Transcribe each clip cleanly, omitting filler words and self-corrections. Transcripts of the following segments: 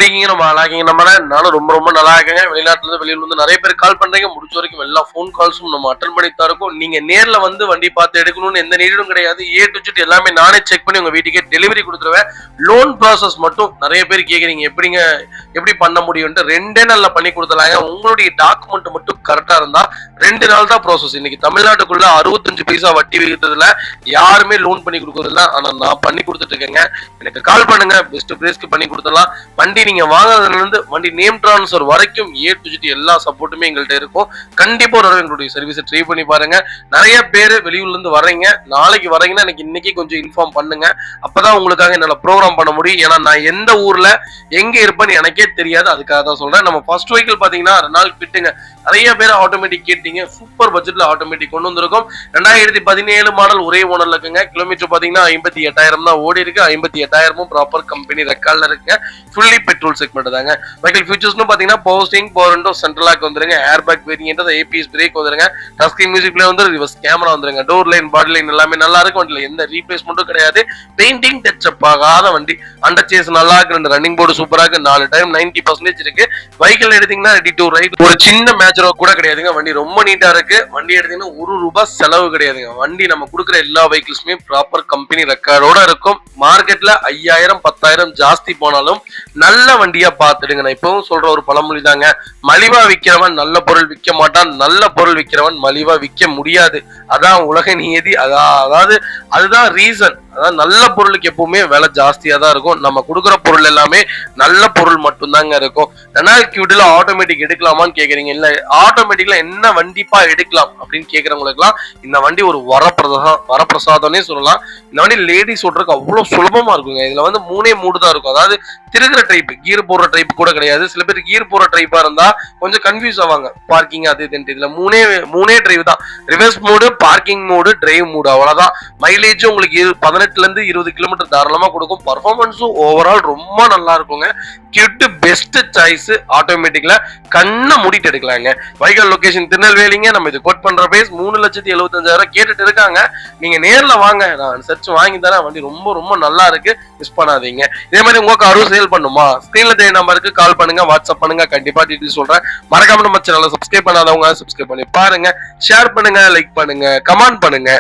எப்படி இருக்கீங்க? நம்ம நல்லா இருக்கீங்க. நானும் ரொம்ப ரொம்ப நல்லா இருக்கேங்க. வெளிநாட்டுல இருந்து வெளியூர்ல இருந்து நிறைய பேர் கால் பண்றீங்க. முடிஞ்ச வரைக்கும் எல்லா ஃபோன் கால்ஸும் நம்ம அட்டன் பண்ணி தான் இருக்கோம். நீங்க நேர்ல வந்து வண்டி பார்த்து எடுக்கணும்னு எந்த நீடும் கிடையாது. ஏ டு ஜெட் எல்லாமே நானே செக் பண்ணி உங்க வீட்டுக்கே டெலிவரி கொடுத்துருவேன். லோன் ப்ராசஸ் மட்டும் நிறைய பேர் கேக்குறீங்க, எப்படி பண்ண முடியும்ட்டு 2 நாள்ல பண்ணி கொடுத்துலாங்க. உங்களுடைய டாக்குமெண்ட் மட்டும் கரெக்டா இருந்தா 2 நாள் தான் ப்ராசஸ். இன்னைக்கு தமிழ்நாட்டுக்குள்ள 65 பைசா வட்டி விகிதத்துல யாருமே லோன் பண்ணி கொடுக்கறது இல்ல. ஆனா நான் பண்ணி கொடுத்துட்டு இருக்கேங்க. எனக்கு கால் பண்ணுங்க, பெஸ்ட் பிரைஸ்க்கு பண்ணி கொடுத்துடலாம். வண்டி நீங்க வாங்குறதுல இருந்து வண்டி நேம் டிரான்ஸ்ஃபர் வரைக்கும் ஏ டு ஜெட் எல்லா சப்போர்ட்டுமே எங்கள்கிட்ட இருக்கும். கண்டிப்பா ஒரு எங்களுடைய சர்வீஸை ட்ரை பண்ணி பாருங்க. நிறைய பேர் வெளியூர்ல இருந்து வர்றீங்க, நாளைக்கு வரீங்கன்னா எனக்கு இன்னைக்கு கொஞ்சம் இன்ஃபார்ம் பண்ணுங்க. அப்பதான் உங்களுக்காக என்னால ப்ரோக்ராம் பண்ண முடியும். ஏன்னா நான் எந்த ஊர்ல எங்க இருப்பேன்னு எனக்கே தெரியாது. அதுக்காக தான் சொல்றேன். நம்ம ஃபர்ஸ்ட் வெஹிக்கிள் பாத்தீங்கன்னா ரெனால்ட் ஃபிட்டுங்க. நிறைய பேர் ஆட்டோமேட்டிக் கேட்டீங்க. சூப்பர் பட்ஜெட்ல ஆட்டோமேட்டிக் கொண்டு வந்திருக்கும். 2017 மாடல் ஒரே ஓனர்ல இருக்குங்க. கிலோமீட்டர் பாத்தீங்கன்னா 58,000 தான் ஓடி இருக்கு. 58,000 ப்ராப்பர் கம்பெனி ரெக்கார்ட்ல இருக்குங்க. ஃபுல்லி பெட்ரோல் செக்மெண்ட் தாங்க. வெஹிக்கிள் ஃபீச்சர்ஸ்னு பாத்தீங்கன்னா power steering, power window, central lock வந்துருங்க. Air bag variant, ABS brake வந்துருங்க. டச் ஸ்கிரீன் மியூசிக் பிளேயர் வந்து ரிவர்ஸ் கேமரா வந்துருங்க. டோர் லைன், பாடி லைன் எல்லாமே நல்லா இருக்கு. வண்டியில எந்த ரீப்ளேஸ்மெண்ட்டும் கிடையாது. பெயிண்டிங் டச் அப் ஆகாத வண்டி. அண்டர் சேஸ் நல்லா இருக்கு. 2 ரன்னிங் போர்டு சூப்பரா இருக்கு. 4 டைம் 90% இருக்கு. வெஹிக்கிள் எடுத்தீங்கன்னா ரெடி டு ரைட். ஒரு சின்ன மேட்ச் கூட கிடையாதுங்க. வண்டி ரொம்ப நீட்டா இருக்கு. வண்டி எடுத்தீங்கன்னா ₹1 செலவு கிடையாதுங்க. வண்டி நம்ம கொடுக்குற எல்லா வெஹிக்கிள்ஸுமே ப்ராப்பர் கம்பெனி ரெக்கார்டோட இருக்கும். மார்க்கெட்ல 5,000 10,000 ஜாஸ்தி போனாலும் நல்ல வண்டியா பார்த்துடுங்க. நான் இப்பவும் சொல்ற ஒரு பழமொழி தாங்க, மலிவா விற்கிறவன் நல்ல பொருள் விற்க மாட்டான், நல்ல பொருள் விற்கிறவன் மலிவா விற்க முடியாது. அதான் உலக நியதி. அதாவது அதுதான் ரீசன். அதாவது நல்ல பொருளுக்கு எப்பவுமே விலை ஜாஸ்தியா தான் இருக்கும். நம்ம கொடுக்குற பொருள் எல்லாமே நல்ல பொருள் மட்டும்தாங்க இருக்கும். ரெனால்ட் கிவிட்ல ஆட்டோமேட்டிக் எடுக்கலாமான்னு கேக்குறீங்க. இல்ல ஆட்டோமேட்டிக்ல என்ன வண்டிப்பா எடுக்கலாம் அப்படின்னு கேக்குறவங்களுக்குலாம் இந்த வண்டி ஒரு வரப்பிரசாதம்னே சொல்லலாம். இந்த வண்டி லேடிஸ் ஓட்டுறதுக்கு அவ்வளவு சுலபமா இருக்குங்க. இதுல வந்து 3 தான் இருக்கும். அதாவது திருகிற டைப், கீர் போடுற டைப் கூட கிடையாது. சில பேர் கீர் போடுற டைப்பா இருந்தா கொஞ்சம் கன்ஃபியூஸ் ஆவாங்க. பார்க்கிங் அது இதுல மூணே டிரைவ் தான். Reverse mode, parking mode, drive mode, அவ்வளவுதான். மைலேஜும் உங்களுக்கு 18 இருந்து 20 கிலோமீட்டர் தாராளமா கொடுக்கும். பர்ஃபார்மன்ஸும் ஓவரால் ரொம்ப நல்லா இருக்குங்க. Kit best choice. ஆட்டோமேட்டிக்ல கண்ணை மூடிட்டு எடுக்கலாங்க. வைகல் லொகேஷன் திருநெல்வேலிங்க. நம்ம இது கோட் பண்ற பேஸ் 3,75,000 கேட்டுட்டு இருக்காங்க. நீங்க நேர்ல வாங்க, நான் அனுசரிச்சு வாங்கி தரேன். வண்டி ரொம்ப ரொம்ப நல்லா இருக்கு, மிஸ் பண்ணாதீங்க. இதே மாதிரி உங்க காரும் சேல் பண்ணுமா, ஸ்கிரீன்ல தெரிய நம்பருக்கு கால் பண்ணுங்க, வாட்ஸ்அப் பண்ணுங்க. கண்டிப்பா டீடைல் சொல்றேன். மறக்காம நம்ம சேனலை சப்ஸ்கிரைப் பண்ணாதவங்க சப்ஸ்கிரைப் பண்ணி பாருங்க, ஷேர் பண்ணுங்க, லைக் பண்ணுங்க, கமெண்ட் பண்ணுங்க.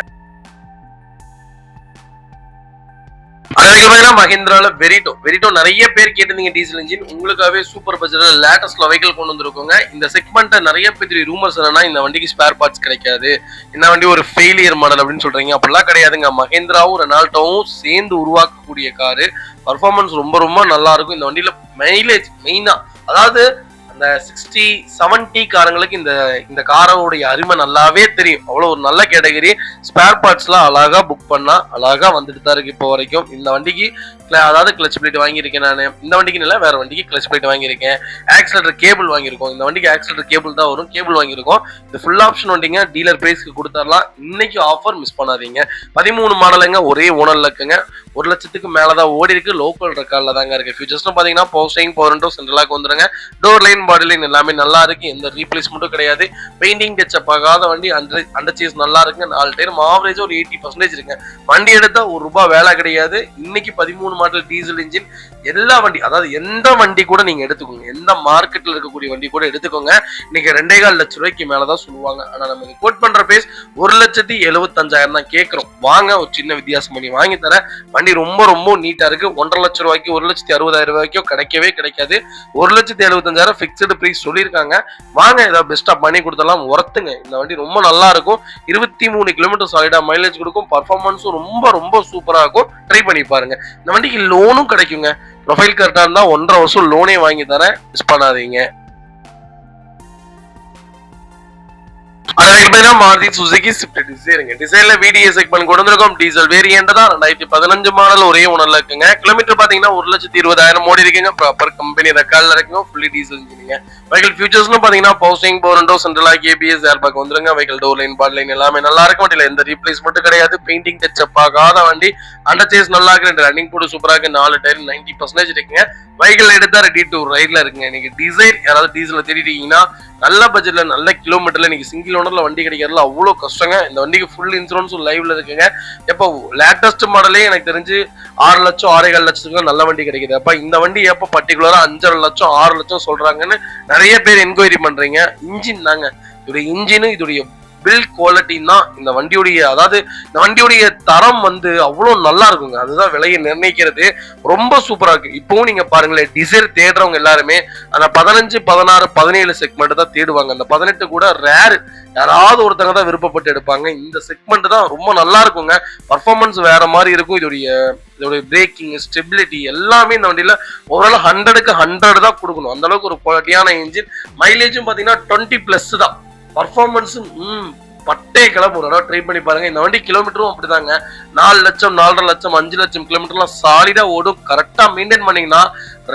மஹிந்திரால வெரிட்டோ நிறைய பேர் கேட்டிருந்தீங்க. டீசல் இன்ஜின் உங்களுக்காகவே சூப்பர் பட்ஜெட்ல லேட்டஸ்ட்ல வெஹிக்கிள் கொண்டு வந்திருக்கோங்க. இந்த செக்மெண்ட்டை நிறைய பேர் ரூமர்ஸ் என்னன்னா இந்த வண்டிக்கு ஸ்பேர் பார்ட்ஸ் கிடைக்காது, இந்த வண்டி ஒரு ஃபெயிலியர் மாடல் அப்படின்னு சொல்றீங்க. அப்படிலாம் கிடையாதுங்க. மஹிந்திராவும் ரெனால்டோவும் சேர்ந்து உருவாக்கக்கூடிய காரு. பர்ஃபார்மன்ஸ் ரொம்ப ரொம்ப நல்லா இருக்கும். இந்த வண்டியில மைலேஜ் மெயினா, அதாவது அந்த 60-70 காரங்களுக்கு இந்த காரோடைய அருமை நல்லாவே தெரியும். அவ்வளவு ஒரு நல்ல கேட்டகரி. ஸ்பேர் பார்ட்ஸ் எல்லாம் அழகா புக் பண்ணா அழகா வந்துட்டு தான் இருக்கு இப்போ வரைக்கும். இந்த வண்டிக்கு அதாவது கிளச் பிளேட் வாங்கியிருக்கேன் நான். இந்த வண்டிக்கு இல்ல, வேற வண்டிக்கு கிளச் பிளேட் வாங்கியிருக்கேன். ஆக்சிலரேட்டர் கேபிள் வாங்கியிருக்கோம். இந்த வண்டிக்கு ஆக்சிலரேட்டர் கேபிள் தான் வரும். கேபிள் வாங்கியிருக்கோம். இது ஃபுல் ஆப்ஷன் வண்டிங்க. டீலர் பிரைஸ்க்கு கொடுத்துடலாம். இன்னைக்கு ஆஃபர் மிஸ் பண்ணாதீங்க. 13 மாடலுங்க. ஒரே ஓனர்ல இருக்குங்க. 1 லட்சத்துக்கு மேலதான் ஓடி இருக்கு. லோக்கல் ரெக்கார்ட்ல தாங்க இருக்கு. ஃபியூச்சர்ஸ் பாத்தீங்கன்னா power steering, power window, central lock வந்துருங்க. டோர் லைன், பாடி லைன் எல்லாமே நல்லா இருக்கு. எந்த ரீப்ளேஸ்மெண்ட்டும் கிடையாது. பெயிண்டிங் டச் அப் ஆகாத வண்டி. அண்டர் சேஸ் நல்லா இருக்கு. 4 டயர் ஆவரேஜ் ஒரு 80% இருக்கு. வண்டி எடுத்தா ₹1 வேலை கிடையாது. இன்னைக்கு 13 மாடல் டீசல் இன்ஜின் எல்லா வண்டி, அதாவது எந்த வண்டி கூட நீங்க எடுத்துக்கோங்க, எந்த மார்க்கெட்ல இருக்கக்கூடிய வண்டி கூட எடுத்துக்கோங்க. இன்னைக்கு 2.25 லட்சம் ரூபாய்க்கு மேலதான் சொல்லுவாங்க. ஆனா நம்ம கோட் பண்ற பேஸ் 1,75,000 தான் கேட்கிறோம். வாங்க, ஒரு சின்ன வித்தியாசம் பண்ணி வாங்கி தரேன். வண்டி ரொம்ப ரொம்ப நீட்டா இருக்கு. 1.5 லட்சம் ரூபாய்க்கு 1,60,000 ரூபாய்க்கும் கிடைக்கவே கிடைக்காது. 1,75,000 பிக்ஸ்டு பிரைஸ் சொல்லியிருக்காங்க. வாங்க, ஏதாவது பெஸ்டா பண்ணி கொடுத்தலாம். ஒர்த்துங்க. இந்த வண்டி ரொம்ப நல்லா இருக்கும். 23 கிலோமீட்டர் சாலிடா மைலேஜ் கொடுக்கும். பர்ஃபார்மன்ஸும் ரொம்ப ரொம்ப சூப்பரா இருக்கும். ட்ரை பண்ணி பாருங்க. இந்த வண்டிக்கு லோனும் கிடைக்குங்க. ப்ரொஃபைல் கரெக்டா இருந்தா 1.5 வருஷம் லோனே வாங்கி தரேன், மிஸ் பண்ணாதீங்க. மாருதி சுசுகி ஸ்விஃப்ட் டிசைருங்க. டிசைர்ல VDA செக்மெண்ட் கொண்டு வந்திருக்கோம். டீசல் வேரியன்ட் தான். 2015 மாடல் ஒரே ஓனர்ல இருக்குங்க. கிலோமீட்டர் பாத்தீங்கன்னா 1,20,000 ஓடி இருக்குங்க. ப்ராப்பர் கம்பெனி ரெக்கார்ட்ல இருக்குங்க. ஃபுல்லி டீசல் இன்ஜினுங்க. வெஹிக்கிள் ஃபியூச்சர்ஸ்னு பாத்தீங்கன்னா power steering, power window, central lock, ABS, air bag வந்துருங்க. Vehicle door line, body line எல்லாமே நல்லா இருக்கும். வண்டியில எந்த ரீப்ளேஸ்மெண்ட்டும் கிடையாது. பெயிண்டிங் டச் அப் ஆகாத வண்டி. அண்டர் சேஸ் நல்லா இருக்கு. ரன்னிங் கூட சூப்பரா இருக்கு. 4 டயர் 90% இருக்குங்க. வெஹிக்கிள் எடுத்தா ரெடி டு ரைட்ல இருக்குங்க. இன்னைக்கு டிசைர் யாராவது டீசல்ல தேடிட்டீங்கன்னா நல்ல பட்ஜெட்ல நல்ல கிலோமீட்டர்ல இன்னைக்கு சிங்கிள் ஓனர்ல வண்டி கிடைக்கிறதுல அவ்வளவு கஷ்டங்க. இந்த வண்டிக்கு ஃபுல் இன்சூரன்ஸும் லைவ்ல இருக்குங்க. எப்போ லேட்டஸ்ட் மாடலே எனக்கு தெரிஞ்சு 6 லட்சம் 6.25 லட்சத்துக்கு நல்ல வண்டி கிடைக்குது. அப்ப இந்த வண்டி எப்போ பர்டிகுலரா 5.5 லட்சம் 6 லட்சம் சொல்றாங்கன்னு நிறைய பேர் என்கொயரி பண்றீங்க. இன்ஜின் தாங்க, இதோடைய இன்ஜின் இதோடைய பில்ட் குவாலிட்டி தான் இந்த வண்டியுடைய, அதாவது இந்த வண்டியுடைய தரம் வந்து அவ்வளவு நல்லா இருக்குங்க. அதுதான் விலையை நிர்ணயிக்கிறது. ரொம்ப சூப்பரா இருக்கு. இப்பவும் நீங்க பாருங்களேன், டிசைர் தேடுறவங்க எல்லாருமே அந்த 15 16 17 செக்மெண்ட் தான் தேடுவாங்க. அந்த 18 கூட ரேர், யாராவது ஒருத்தங்க தான் விருப்பப்பட்டு எடுப்பாங்க. இந்த செக்மெண்ட் தான் ரொம்ப நல்லா இருக்குங்க. பர்ஃபார்மன்ஸ் வேற மாதிரி இருக்கும். இதோடைய பிரேக்கிங் ஸ்டெபிலிட்டி எல்லாமே இந்த வண்டியில ஓரளவு 100க்கு 100 தான் கொடுக்கணும். அந்த அளவுக்கு ஒரு குவாலிட்டியான இன்ஜின். மைலேஜும் பாத்தீங்கன்னா 20+ தான். பர்ஃபார்மன்ஸும் பட்டே கிளம்ப ஒரு ட்ரை பண்ணி பாருங்க. இந்த வண்டி கிலோமீட்டரும் அப்படிதாங்க. 4 லட்சம் 4.5 லட்சம் 5 லட்சம் கிலோமீட்டர்லாம் சாலிடா ஓடும். கரெக்டா மெயின்டைன் பண்ணீங்கன்னா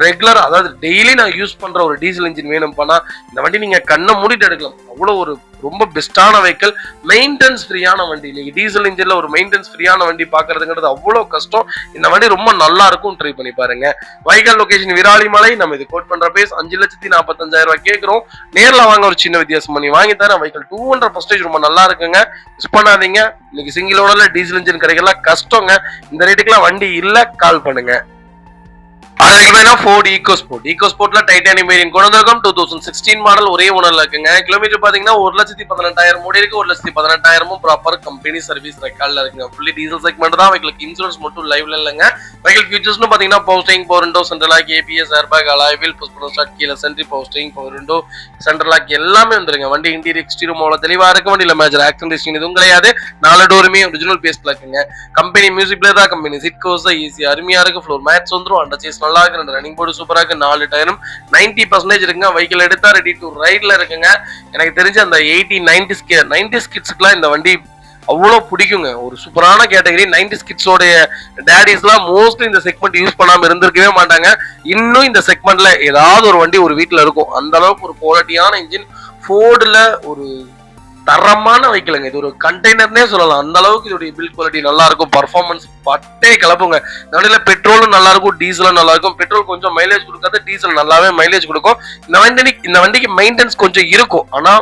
ரெகுலர், அதாவது டெய்லி நான் யூஸ் பண்ற ஒரு டீசல் இன்ஜின் வேணும் பண்ணா இந்த வண்டி நீங்க கண்ணை மூடிட்டு எடுக்கலாம். அவ்வளவு ஒரு ரொம்ப பெஸ்டான வெஹிக்கிள், மெயின்டெனன்ஸ் ஃப்ரீயான வண்டி. இன்னைக்கு டீசல் இன்ஜின்ல ஒரு மெயின்டெனன்ஸ் ஃப்ரீயான வண்டி பாக்குறதுங்கிறது அவ்வளவு கஷ்டம். இந்த வண்டி ரொம்ப நல்லா இருக்கும், ட்ரை பண்ணி பாருங்க. Vehicle location Viralimalai. நம்ம இது கோட் பண்ற பேஸ் 5,45,000 கேட்கிறோம். நேர்ல வாங்க, ஒரு சின்ன வித்தியாசம் பண்ணி வாங்கி தரேன். வெஹிக்கிள் 200% ரொம்ப நல்லா இருக்குங்க. மிஸ் பண்ணாதீங்க. இன்னைக்கு சிங்கிள் ஓனர்ல டீசல் இன்ஜின் கிடைக்கலாம் கஷ்டங்க. இந்த ரேட்டுக்குலாம் வண்டி இல்ல, கால் பண்ணுங்க. ஃபோர்ட் ஈகோஸ்போர்ட்ல டைட்டானியம் வேரியன்ட் கொண்டு வந்திருக்கோம். 2016 மாடல், ஒரே ஓனர்ல இருக்குங்க. கிலோமீட்டர் பாத்தீங்கன்னா 1,18,000 ஓடி இருக்கு. 1,18,000 ப்ராப்பர் கம்பெனி சர்வீஸ் ரெக்கார்ட்ல இருக்குங்க. ஃபுல்லி டீசல் செக்மெண்ட் தான். வெஹிக்கிளுக்கு இன்சூரன்ஸ் மட்டும் லைவ்ல இல்லைங்க. வெஹிக்கிள் ஃபீச்சர்ஸ்னு பாத்தீங்கன்னா power steering, power window, central lock, ABS, airbag, alloy wheel, push button start, கீழ சென்ட்ரி, power steering, power window, central lock எல்லாமே வந்துருங்க. வண்டி இன்டீரியர் எக்ஸ்டீரியர் அவ்வளவு தெளிவா இருக்கு. வண்டியில மேஜர் ஆக்சிடென்ட் எதுவும் கிடையாது. 4 டோருமே ஒரிஜினல் பேஸ்ட்ல இருக்குங்க. கம்பெனி மியூசிக் பிளேயர் தான். கம்பெனி சீட் கவர்ஸ் ஈஸி அருமையா இருக்கு. ஃப்ளோர் மேட்ஸ் வந்துரும். அண்டர் சேஸ் நல்லா இருக்கு. ரன்னிங் போர்டு சூப்பரா இருக்கு. 4 டயரும் 90% இருக்குங்க. வெஹிக்கிள் எடுத்தா ரெடி டு ரைட்ல இருக்குங்க. எனக்கு தெரிஞ்ச அந்த 90s கிட்ஸ்க்குலாம் இந்த வண்டி அவ்வளவு பிடிக்குங்க. ஒரு சூப்பரான கேட்டகரி. 90s கிட்ஸோடைய டேடிஸ்லாம் மோஸ்ட்லி இந்த செக்மெண்ட் யூஸ் பண்ணாம இருந்திருக்கவே மாட்டாங்க. இன்னும் இந்த செக்மெண்ட்ல ஏதாவது ஒரு வண்டி ஒரு வீட்டுல இருக்கும். அந்த அளவுக்கு ஒரு குவாலிட்டியான இன்ஜின். ஃபோர்டுல ஒரு தரமான வெஹிக்கிளுங்க. இது ஒரு கண்டெய்னர்னே சொல்லலாம். அந்த அளவுக்கு இதோடைய பில்ட் குவாலிட்டி நல்லா இருக்கும். பர்ஃபார்மன்ஸ் பட்டே கிளப்புங்க. இந்த வண்டியில பெட்ரோலும் நல்லா இருக்கும், டீசலும் நல்லா இருக்கும். பெட்ரோல் கொஞ்சம் மைலேஜ் கொடுக்காது, டீசல் நல்லாவே மைலேஜ் கொடுக்கும். இந்த வண்டிக்கு மெயின்டெனன்ஸ் கொஞ்சம் இருக்கும். ஆனா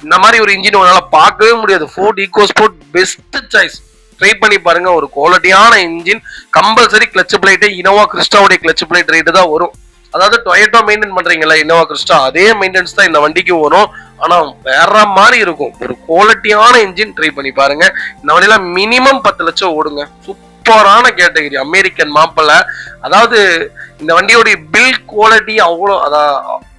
இந்த மாதிரி ஒரு இன்ஜின் உங்களால பார்க்கவே முடியாது. Ford EcoSport best choice. Try பண்ணி பாருங்க. ஒரு குவாலிட்டியான engine. Compulsory clutch plate Innova கிறிஸ்டாவுடைய கிளச் பிளேட் ரேட்டு தான் வரும். அதாவது டொயோட்டோ மெயின்டைன் பண்றீங்களா இனோவா கிறிஸ்டா, அதே மெயின்டெனன்ஸ் தான் இந்த வண்டிக்கு வரும். ஆனா வேற மாதிரி இருக்கும். ஒரு குவாலிட்டியான இன்ஜின். ட்ரை பண்ணி பாருங்க. இந்த வண்டியில மினிமம் 10 லட்சம் ஓடுங்க. சூப்பரான கேட்டகரி. அமெரிக்கன் மாப்பிள்ள. அதாவது இந்த வண்டியோடைய பில்ட் குவாலிட்டி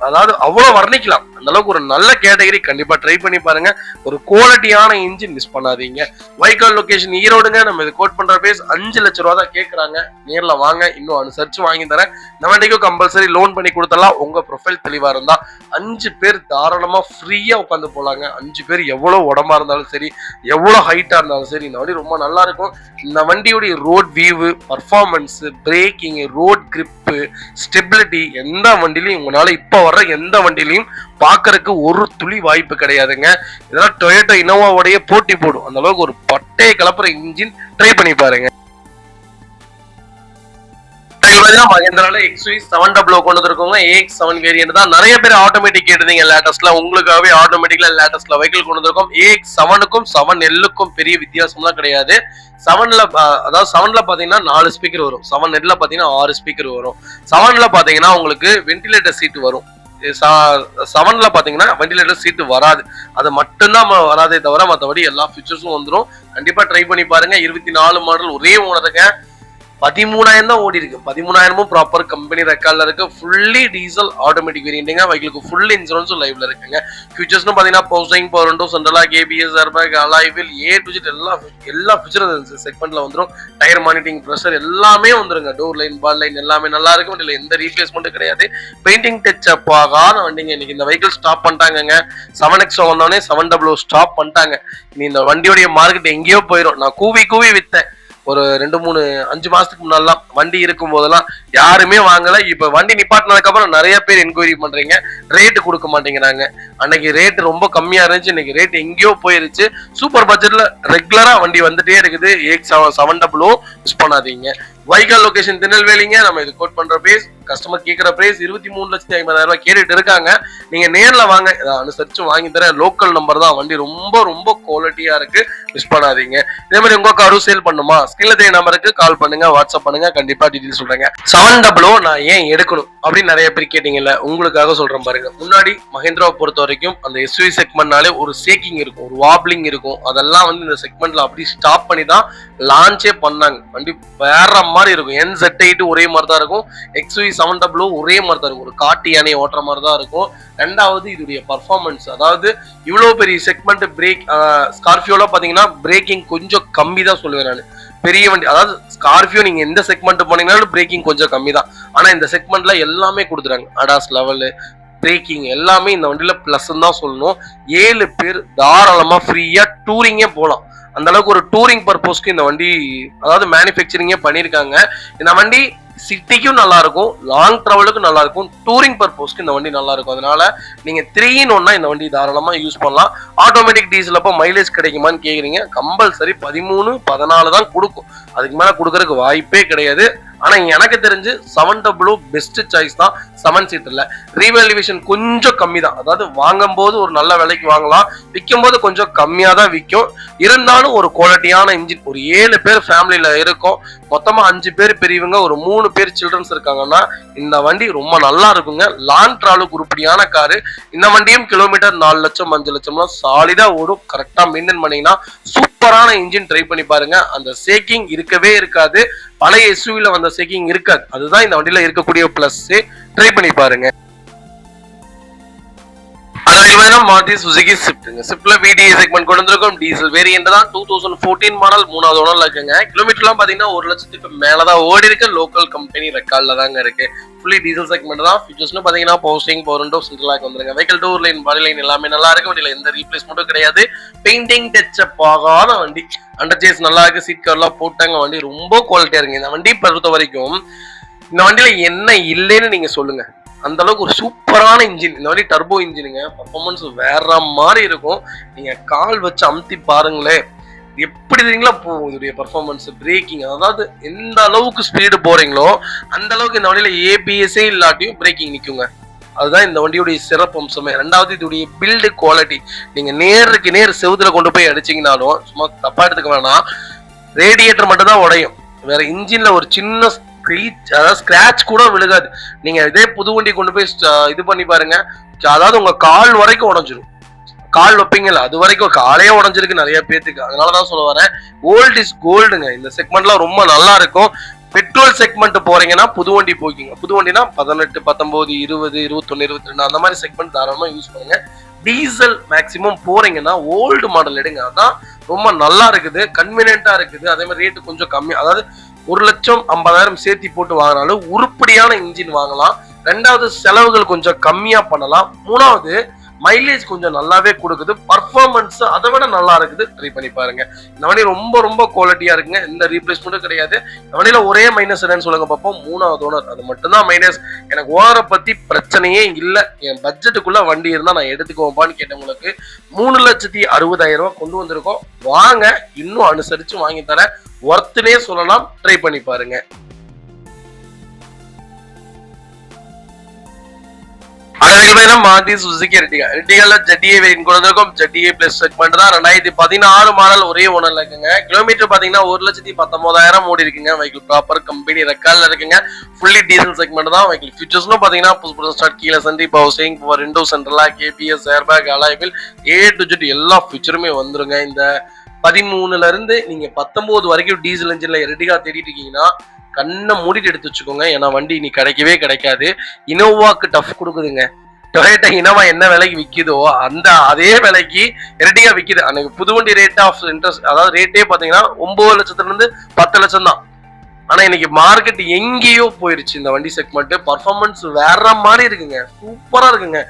அதாவது அவ்வளவு வர்ணிக்கலாம். அந்த அளவுக்கு ஒரு நல்ல கேட்டகரி. கண்டிப்பா ட்ரை பண்ணி பாருங்க. ஒரு குவாலிட்டியான இன்ஜின் மிஸ் பண்ணாதீங்க. வெஹிக்கிள் லொகேஷன் ஈரோடுங்க. நம்ம இது கோட் பண்ற பேஸ் 5 லட்ச ரூபா தான் கேட்கறாங்க. நேர்ல வாங்க, இன்னும் அனுசரிச்சு வாங்கி தரேன். இந்த வண்டிக்கும் கம்பல்சரி லோன் பண்ணி கொடுத்தலாம். உங்க ப்ரொஃபைல் தெளிவா இருந்தா 5 பேர் தாராளமா ஃப்ரீயா உட்காந்து போலாங்க. 5 பேர் எவ்வளவு உடம்பா இருந்தாலும் சரி, எவ்வளவு ஹைட்டா இருந்தாலும் சரி, இந்த வண்டி ரொம்ப நல்லா இருக்கும். இந்த வண்டியுடைய road view, performance, braking, road grip, stability எந்த வண்டிலையும் உங்களால இப்ப வர்ற எந்த வண்டிலையும் பாக்குறதுக்கு ஒரு துளி வாய்ப்பு கிடையாதுங்க. இதெல்லாம் டொயோட்டோ இனோவாவுடைய போட்டி போடும். அந்த அளவுக்கு ஒரு பட்டை கலப்புற இன்ஜின். ட்ரை பண்ணி பாருங்க. மகேந்திரால XUV 700 கொண்டு வந்திருக்கோங்க. AX7 வேரியன்ட் தான். நிறைய பேர் ஆட்டோமேட்டிக் கேட்டிருந்தீங்க லேட்டஸ்ட்ல. உங்களுக்காகவே ஆட்டோமேட்டிக்ல லேட்டஸ்ட்ல வெஹிக்கிள் கொண்டு வந்திருக்கோம். AX7க்கும் 7Lக்கும் பெரிய வித்தியாசம்லாம் கிடையாது. 7ல பாத்தீங்கன்னா 4 ஸ்பீக்கர் வரும். 7L பாத்தீங்கன்னா 6 ஸ்பீக்கர் வரும். 7ல பாத்தீங்கன்னா உங்களுக்கு வென்டிலேட்டர் சீட் வரும். 7ல பாத்தீங்கன்னா வென்டிலேட்டர் சீட் வராது. அது மட்டும்தான் வராதே தவிர மற்றபடி எல்லா ஃபீச்சர்ஸும் வந்துடும். கண்டிப்பா ட்ரை பண்ணி பாருங்க. 24 மாடல், ஒரே ஓனருங்க. 13,000 தான் ஓடி இருக்கு. 13,000 ப்ராப்பர் கம்பெனி ரெக்கார்ட்ல இருக்கு. ஃபுல்லி டீசல் ஆட்டோமேட்டிக் வேரியன்ட்ங்க. வெஹிக்கிளுக்கு ஃபுல் இன்சூரன்ஸும் லைவ்ல இருக்குங்க. ஃபியூச்சர்ஸ்னு பாத்தீங்கன்னா power steering, power window, central lock, ABS, airbag, alloy wheel, A to Z எல்லா ஃபீச்சரும் செக்மெண்ட்ல வந்துடும். டயர் மானிட்டரிங், பிரஷர் எல்லாமே வந்துருங்க. டோர் லைன், பால் லைன் எல்லாமே நல்லா இருக்கும். இதுல எந்த ரீப்ளேஸ்மெண்ட்டும் கிடையாது. பெயிண்டிங் டச் அப் ஆகாத வண்டிங்க. இன்னைக்கு இந்த வெஹிக்கிள் ஸ்டாப் பண்ணிட்டாங்க. 7X வந்தோடனே 700 ஸ்டாப் பண்ணிட்டாங்க. இனி இந்த வண்டியோடைய மார்க்கெட் எங்கேயோ போயிடும். நான் கூவி வித்தேன் ஒரு 2-3-5 மாசத்துக்கு முன்னாலாம். வண்டி இருக்கும் போதெல்லாம் யாருமே வாங்கல. இப்ப வண்டி நிப்பாட்டினதுக்கு அப்புறம் நிறைய பேர் என்கொயரி பண்றீங்க. ரேட்டு கொடுக்க மாட்டேங்கிறாங்க. அன்னைக்கு ரேட் ரொம்ப கம்மியா இருந்துச்சு. இன்னைக்கு ரேட் எங்கேயோ போயிருச்சு. சூப்பர் பட்ஜெட்ல ரெகுலரா வண்டி வந்துட்டே இருக்குது. AX700 மிஸ் பண்ணாதீங்க. வைகால் லொகேஷன் திருநெல்வேலிங்க. நம்ம இது கோட் பண்ற பிரைஸ், கஸ்டமர் கேட்கிற பிரைஸ் 23,50,000 கேட்டுட்டு இருக்காங்க. நீங்க நேர்ல வாங்க, அனுசரிச்சு வாங்கி தரேன். லோக்கல் நம்பர் தான், வண்டி ரொம்ப ரொம்ப குவாலிட்டியா இருக்கு, மிஸ் பண்ணாதீங்க. இதே மாதிரி உங்க காரும் சேல் பண்ணுமா, ஸ்கிரீன்ல தெரிய நம்பருக்கு கால் பண்ணுங்க, வாட்ஸ்அப் பண்ணுங்க, கண்டிப்பா டீடைல்ஸ் சொல்றேங்க. 700 நான் ஏன் எடுக்கணும் அப்படின்னு நிறைய பேர் கேட்டீங்கல்ல, உங்களுக்காக சொல்றேன் பாருங்க. முன்னாடி மஹிந்திராவை பொறுத்த வரைக்கும் அந்த எஸ்யூவி செக்மெண்ட்னாலே ஒரு சேக்கிங் இருக்கும், ஒரு வாப்லிங் இருக்கும். அதெல்லாம் வந்து இந்த செக்மெண்ட்ல அப்படி ஸ்டாப் பண்ணி தான் லான்ச்சே பண்ணாங்க. வண்டி வேற மாதிரி இருக்கும். NZ8 ஒரே மாதிரி தான் இருக்கும், XUV 700 ஒரே மாதிரி தான் இருக்கும், ஒரு காட்டு யானையை ஓட்டுற மாதிரி தான் இருக்கும். ரெண்டாவது இதோடைய பர்ஃபார்மன்ஸ், அதாவது இவ்வளவு பெரிய செக்மெண்ட் பிரேக், ஸ்கார்பியோல பாத்தீங்கன்னா பிரேக்கிங் கொஞ்சம் கம்மி தான் சொல்லுவேன் நான். பெரிய வண்டி, அதாவது ஸ்கார்பியோ நீங்க எந்த செக்மெண்ட் போனீங்கன்னாலும் பிரேக்கிங் கொஞ்சம் கம்மி தான். ஆனா இந்த செக்மெண்ட்ல எல்லாமே கொடுத்துறாங்க, அடாஸ் லெவலு, பிரேக்கிங் எல்லாமே இந்த வண்டியில பிளஸ் தான் சொல்லணும். 7 பேர் தாராளமா ஃப்ரீயா டூரிங்கே போகலாம். அந்த அளவுக்கு ஒரு டூரிங் பர்பஸ்க்கு இந்த வண்டி, அதாவது மேனுஃபேக்சரிங்கே பண்ணியிருக்காங்க. இந்த வண்டி சிட்டிக்கும் நல்லா இருக்கும், லாங் டிராவலுக்கும் நல்லா இருக்கும், டூரிங் பர்பஸ்க்கு இந்த வண்டி நல்லா இருக்கும். அதனால நீங்க 3-in-1 இந்த வண்டி தாராளமா யூஸ் பண்ணலாம். ஆட்டோமேட்டிக் டீசல் அப்போ மைலேஜ் கிடைக்குமான்னு கேக்குறீங்க. கம்பல்சரி 13-14 தான் கொடுக்கும், அதுக்கு மேல கொடுக்கறதுக்கு வாய்ப்பே கிடையாது. ஆனா எனக்கு தெரிஞ்சு 700 பெஸ்ட் சாய்ஸ் தான். 7 சீட்டர்ல ரீவேல்யூவேஷன் கொஞ்சம் கம்மி தான், அதாவது வாங்கும் போது ஒரு நல்ல விலைக்கு வாங்கலாம், விற்கும் போது கொஞ்சம் கம்மியா தான் விற்கும். இருந்தாலும் ஒரு குவாலிட்டியான இன்ஜின், ஒரு 7 பேர் ஃபேமிலியில இருக்கும், மொத்தமா 5 பேர் பெரியவங்க, ஒரு 3 பேர் சில்ட்ரன்ஸ் இருக்காங்கன்னா இந்த வண்டி ரொம்ப நல்லா இருக்குங்க. லாங் டிராவலுக்கு உருப்படியான காரு. இந்த வண்டியும் கிலோமீட்டர் 4 லட்சம் 5 லட்சம்லாம் சாலிடா ஓடும். கரெக்டா மெயின்டைன் பண்ணீங்கன்னா சூப்பரான இன்ஜின். ட்ரை பண்ணி பாருங்க, அந்த சேக்கிங் இருக்கவே இருக்காது. பழைய எஸ்யூவில வந்த சேக்கிங் இருக்காது, அதுதான் இந்த வண்டியில இருக்கக்கூடிய பிளஸ். ட்ரை பண்ணி பாருங்க. மாருதி சுசுகி ஸ்விஃப்ட்ங்க. ஸ்விஃப்ட்ல VDI செக்மெண்ட் கொண்டு வந்திருக்கும். டீசல் வேரியன்ட் தான், 2014 மாடல், 3வது ஓனர்ல இருக்குங்க. கிலோமீட்டர்லாம் பாத்தீங்கன்னா 1 லட்சத்துக்கு மேலதான் ஓடி இருக்கு. லோக்கல் கம்பெனி ரெக்கார்ட்ல தாங்க இருக்கு. ஃபுல்லி டீசல் செக்மெண்ட் தான். ஃபீச்சர்ஸ்னு பாத்தீங்கன்னா power steering, power window, central lock வந்துருங்க. Vehicle door line, body line எல்லாமே நல்லா இருக்கு. வண்டியில எந்த ரீப்ளேஸ்மெண்ட்டும் கிடையாது. பெயிண்டிங் டச் அப் ஆகாத வண்டி. அண்டர் சேஸ் நல்லா இருக்கு, சீட் கவர்லாம் போட்டாங்க. வண்டி ரொம்ப குவாலிட்டியா இருக்குங்க. இந்த வண்டி பொறுத்த வரைக்கும் இந்த வண்டியில என்ன இல்லைன்னு நீங்க சொல்லுங்க, அந்த அளவுக்கு ஒரு சூப்பரான இன்ஜின். இந்த வண்டி டர்போ இன்ஜினுங்க, பர்ஃபார்மன்ஸ் வேற மாதிரி இருக்கும். நீங்க கால் வச்சு அமுத்தி பாருங்களேன், எப்படி தெரியுங்களா போகும் இதோடைய பர்ஃபார்மன்ஸ். பிரேக்கிங், அதாவது எந்த அளவுக்கு ஸ்பீடு போறீங்களோ அந்த அளவுக்கு இந்த வண்டியில ABS இல்லாட்டியும் பிரேக்கிங் நிக்குங்க. அதுதான் இந்த வண்டியுடைய சிறப்பு அம்சமே. ரெண்டாவது இதோடைய பில்டு குவாலிட்டி. நீங்க நேருக்கு நேர் செவுத்துல கொண்டு போய் அடிச்சீங்கனாலும் சும்மா தப்பா எடுத்துக்க வேணாம், ரேடியேட்டர் மட்டும் தான் உடையும், வேற இன்ஜின்ல ஒரு சின்ன அதாவது ஸ்கிராச் கூட விழுகாது. நீங்க இதே புது வண்டி கொண்டு போய் இது பண்ணி பாருங்க, அதாவது உங்க கால் வரைக்கும் உடஞ்சிரும். கால் வைப்பீங்கல்ல அது வரைக்கும் காலே உடஞ்சிருக்கு நிறைய பேத்துக்கு. அதனாலதான் சொல்ல வரேன், ஓல்ட் இஸ் கோல்டுங்க. இந்த செக்மெண்ட்லாம் ரொம்ப நல்லா இருக்கும். பெட்ரோல் செக்மெண்ட் போறீங்கன்னா புது வண்டி போய்க்கிங்க. புது வண்டினா 18, 19, 20, 21, 22 அந்த மாதிரி செக்மெண்ட் தாராளமா யூஸ் பண்ணுங்க. டீசல் மேக்சிமம் போறீங்கன்னா ஓல்டு மாடல் எடுங்க, அதான் ரொம்ப நல்லா இருக்குது, கன்வீனியன்டா இருக்குது. அதே மாதிரி ரேட்டு கொஞ்சம் கம்மி, அதாவது 1,50,000 சேர்த்தி போட்டு வாங்கினாலும் உருப்படியான இன்ஜின் வாங்கலாம். ரெண்டாவது செலவுகள் கொஞ்சம் கம்மியா பண்ணலாம். மூணாவது மைலேஜ் கொஞ்சம் நல்லாவே கொடுக்குது. பர்ஃபார்மன்ஸ் அதை விட நல்லா இருக்குது. ட்ரை பண்ணி பாருங்க. இந்த வண்டி ரொம்ப ரொம்ப குவாலிட்டியா இருக்குங்க, எந்த ரீப்ளேஸ்மெண்ட்டும் கிடையாது. இந்த வண்டியில ஒரே மைனஸ் என்னன்னு சொல்லுங்க பார்ப்போம், 3வது ஓனர், அது மட்டும்தான் மைனஸ். எனக்கு ஓனரை பத்தி பிரச்சனையே இல்லை, என் பட்ஜெட்டுக்குள்ள வண்டி இருந்தா நான் எடுத்துக்குவோம்பான்னு கேட்டவங்களுக்கு 3,60,000 கொண்டு வந்திருக்கோம். வாங்க, இன்னும் அனுசரிச்சு வாங்கி தரேன், ஒர்த்துனே சொல்லலாம். ட்ரை பண்ணி பாருங்க. Maruti Suzuki Ertiga. எர்டிகால ZDA வேரியன்ட் கொண்டு வந்திருக்கும். ZDA பிளஸ் செக்மெண்ட் தான். 2016 மாடல், ஒரே ஓனர்ல இருக்குங்க. கிலோமீட்டர் பாத்தீங்கன்னா 1,19,000 ஓடி இருக்குங்க. வெஹிக்கிள் ப்ராப்பர் கம்பெனி ரெக்கார்ட்ல இருக்குங்க. ஃபுல்லி டீசல் செக்மெண்ட் தான். வெஹிக்கிள் ஃபீச்சர்ஸ்னு பாத்தீங்கன்னா புது ஸ்டார்ட், கீழ சென்ட்ரி, power steering, power window, central lock, ABS, airbag, alloy wheel, A to Z எல்லா ஃபீச்சருமே வந்துருங்க. இந்த 13ல இருந்து நீங்க 19 வரைக்கும் டீசல் இன்ஜின்ல எர்டிகா தேடிட்டு இருக்கீங்கன்னா கண்ணை மூடிட்டு எடுத்து வச்சுக்கோங்க. ஏன்னா வண்டி இனி கிடைக்கவே கிடைக்காது. இனோவாக்கு டஃப் கொடுக்குதுங்க. டொயோட்டா இனோவா என்ன விலைக்கு விற்குதோ அந்த அதே விலைக்கு எர்டிகா விற்குது. அன்னைக்கு புது வண்டி ரேட் ஆஃப் இன்ட்ரெஸ்ட், அதாவது ரேட்டே பாத்தீங்கன்னா 9 லட்சத்துல இருந்து 10 லட்சம் தான். ஆனா இன்னைக்கு மார்க்கெட் எங்கேயோ போயிருச்சு. இந்த வண்டி செக்மெண்ட் பர்ஃபார்மன்ஸ் வேற மாதிரி இருக்குங்க, சூப்பரா இருக்குங்க.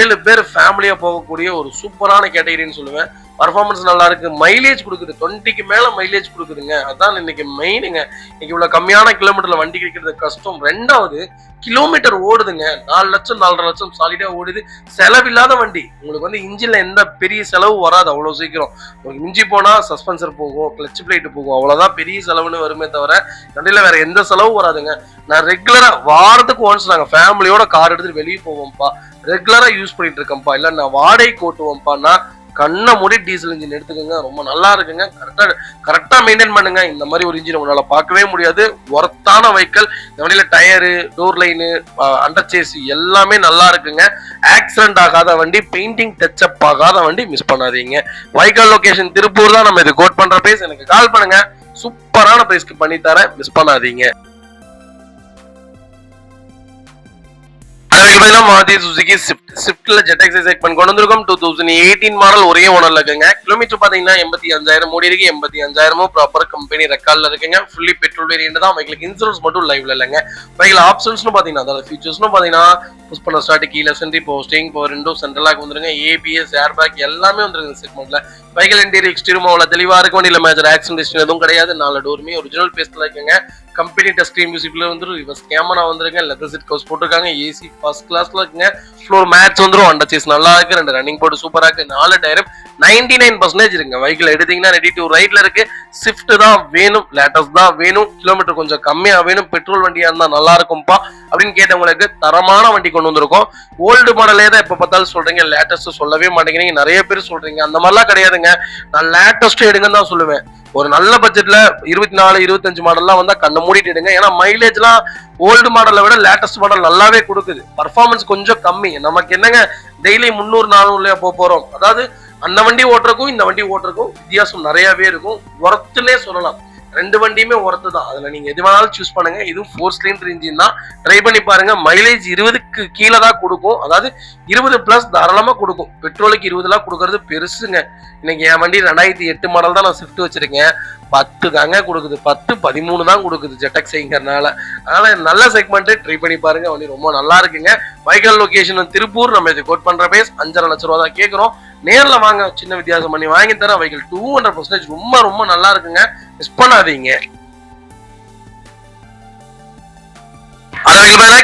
7 பேர் ஃபேமிலியா போகக்கூடிய ஒரு சூப்பரான கேட்டகரின்னு சொல்லுவேன். பர்ஃபார்மன்ஸ் நல்லா இருக்கு, மைலேஜ் கொடுக்குது, 20க்கு மேல மைலேஜ் கொடுக்குதுங்க. அதான் இன்னைக்கு மெயினுங்க. இன்னைக்கு இவ்வளவு கம்மியான கிலோமீட்டர்ல வண்டி கிடைக்கிறது கஷ்டம். ரெண்டாவது கிலோமீட்டர் ஓடுதுங்க, 4 லட்சம் 4.5 லட்சம் சாலிடா ஓடுது. செலவில்லாத வண்டி. உங்களுக்கு வந்து இன்ஜின்ல எந்த பெரிய செலவு வராது அவ்வளவு சீக்கிரம். உங்களுக்கு மிஞ்சி போனா சஸ்பென்சர் போகும், கிளச் பிளேட் போகும், அவ்வளவுதான் பெரிய செலவுன்னு வருமே தவிர இந்த வண்டியில வேற எந்த செலவும் வராதுங்க. நான் ரெகுலரா வாரத்துக்கு ஒன்ஸ் நாங்க ஃபேமிலியோட கார் எடுத்துட்டு வெளியே போவோம்ப்பா, ரெகுலரா யூஸ் பண்ணிட்டு இருக்கேன்ப்பா, இல்ல நான் வாடகைக்கு ஓட்டுவோம்ப்பான்னா கண்ணை மூடி டீசல் இன்ஜின் எடுத்துக்கோங்க. ரொம்ப நல்லா இருக்குங்க. கரெக்டா மெயின்டைன் பண்ணுங்க. இந்த மாதிரி ஒரு இன்ஜின் உங்களால பார்க்கவே முடியாது. ஒர்த்தான வெஹிக்கிள். இந்த வண்டியில tyre, door line, under chassis எல்லாமே நல்லா இருக்குங்க. ஆக்சிடென்ட் ஆகாத வண்டி, பெயிண்டிங் டச்சப் ஆகாத வண்டி. மிஸ் பண்ணாதீங்க. வெஹிக்கிள் லொகேஷன் திருப்பூர் தான். நம்ம இது கோட் பண்ற பிரைஸ். எனக்கு கால் பண்ணுங்க, சூப்பரான பிரைஸ்க்கு பண்ணி தரேன். மிஸ் பண்ணாதீங்க. மாருதி சுசுகி ஸ்விஃப்ட்ல ஜெட் செக்மெண்ட் கொண்டு வந்திருக்கோம். 2018 மாடல், ஒரே ஓனர்ல இருக்குங்க. கிலோமீட்டர் பாத்தீங்கன்னா 85,000 ஓடி இருக்கு. 85,000 ப்ராப்பர் கம்பெனி ரெக்கார்ட்ல இருக்குங்க. ஃபுல்லி பெட்ரோல் வேரியன்ட் தான். வெஹிக்கிளுக்கு இன்சூரன்ஸ் மட்டும் லைவ்ல இல்லைங்க. வெஹிக்கிள் ஆப்ஷன்ஸ்னு பாத்தீங்கன்னா, அதாவது ஃபீச்சர்ஸ்னு பாத்தீங்கன்னா புஷ் பண்ண ஸ்டார்ட், கீழே சென்ட்ரி, போஸ்டிங், பவர் விண்டோ, சென்ட்ரல் லாக் வந்துருங்க. ஏபிஎஸ், ஏர் பேக் எல்லாமே வந்துருங்க செக்மெண்ட்ல. வெஹிக்கிள் இன்டீரியர் எக்ஸ்டீரியர் அவ்வளவு தெளிவா இருக்கும். வண்டியில மேஜர் ஆக்சிடென்ட் எதுவும் கிடையாது. 4 டோருமே ஒரிஜினல் பேஸ்ட்ல இருக்குங்க. கம்பெனி டச் ஸ்கிரீன் மியூசிக்ல வந்து ரிவர்ஸ் கேமரா வந்துருங்க. லெதர் சீட் கவர்ஸ் போட்டுருக்காங்க. ஏசி ஃபர்ஸ்ட் கிளாஸ்ல இருக்குங்க. ஃப்ளோர் மேட்ச் வந்துரும். அண்டர் சேஸ் நல்லா இருக்கு. 2 ரன்னிங் போர்டு சூப்பரா இருக்கு. 4 டயரும் 99% இருக்குங்க. வெஹிக்கிள் எடுத்தீங்கன்னா ரெடி டு ரைட்ல இருக்கு. ஸ்விஃப்ட் தான் வேணும், லேட்டஸ்ட் தான் வேணும், கிலோமீட்டர் கொஞ்சம் கம்மியா வேணும், பெட்ரோல் வண்டியா இருந்தா நல்லா இருக்கும்பா அப்படின்னு கேட்டவங்களுக்கு தரமான வண்டி கொண்டு வந்திருக்கோம். ஓல்டு மாடலே தான் எப்ப பார்த்தாலும் சொல்றீங்க, லேட்டஸ்ட் சொல்லவே மாட்டேங்கிறீங்க. நிறைய பேர் சொல்றீங்க. அந்த மாதிரிலாம் கிடையாதுங்க. நான் லேட்டஸ்ட் எடுங்கன்னு தான் சொல்லுவேன். ஒரு நல்ல பட்ஜெட்ல 24, 25 மாடல்லாம் வந்தா கண்ணை மூடிட்டு எடுங்க. ஏன்னா மைலேஜ்லாம் ஓல்டு மாடலை விட லேட்டஸ்ட் மாடல் நல்லாவே கொடுக்குது. பர்ஃபார்மன்ஸ் கொஞ்சம் கம்மி. நமக்கு என்னங்க டெய்லி 300, 400 போறோம். அதாவது அந்த வண்டி ஓட்டுறக்கும் இந்த வண்டி ஓட்டுறக்கும் வித்தியாசம் நிறையவே இருக்கும். ஒர்த்துன்னே சொல்லலாம். 2 வண்டியுமே ஒர்த்து தான். அதுல நீங்க எது வேணாலும் சூஸ் பண்ணுங்க. இதுவும் 4 சிலிண்டர் இன்ஜின் தான். ட்ரை பண்ணி பாருங்க. மைலேஜ் 20க்கு கீழே தான் கொடுக்கும். அதாவது 20+ தாராளமா கொடுக்கும். பெட்ரோலுக்கு 20 கொடுக்கறது பெருசுங்க. இன்னைக்கு என் வண்டி 2008 மாடல் தான் நான் ஸ்விஃப்ட் வச்சிருக்கேன். 10 தாங்க கொடுக்குது. 10, 13 தான் கொடுக்குது ஜெட்டக்ஸைங்கிறனால. அதனால நல்ல செக்மெண்ட் ட்ரை பண்ணி பாருங்க. வண்டி ரொம்ப நல்லா இருக்குங்க. Vehicle location Tiruppur. நம்ம இது கோட் பண்ற பேஸ் 5.5 லட்சம் ரூபா தான் கேட்கிறோம். நேர்ல வாங்க, சின்ன வித்தியாசம் பண்ணி வாங்கி தரேன். வெஹிக்கிள் 200% ரொம்ப ரொம்ப நல்லா இருக்குங்க. மிஸ் பண்ணாதீங்க.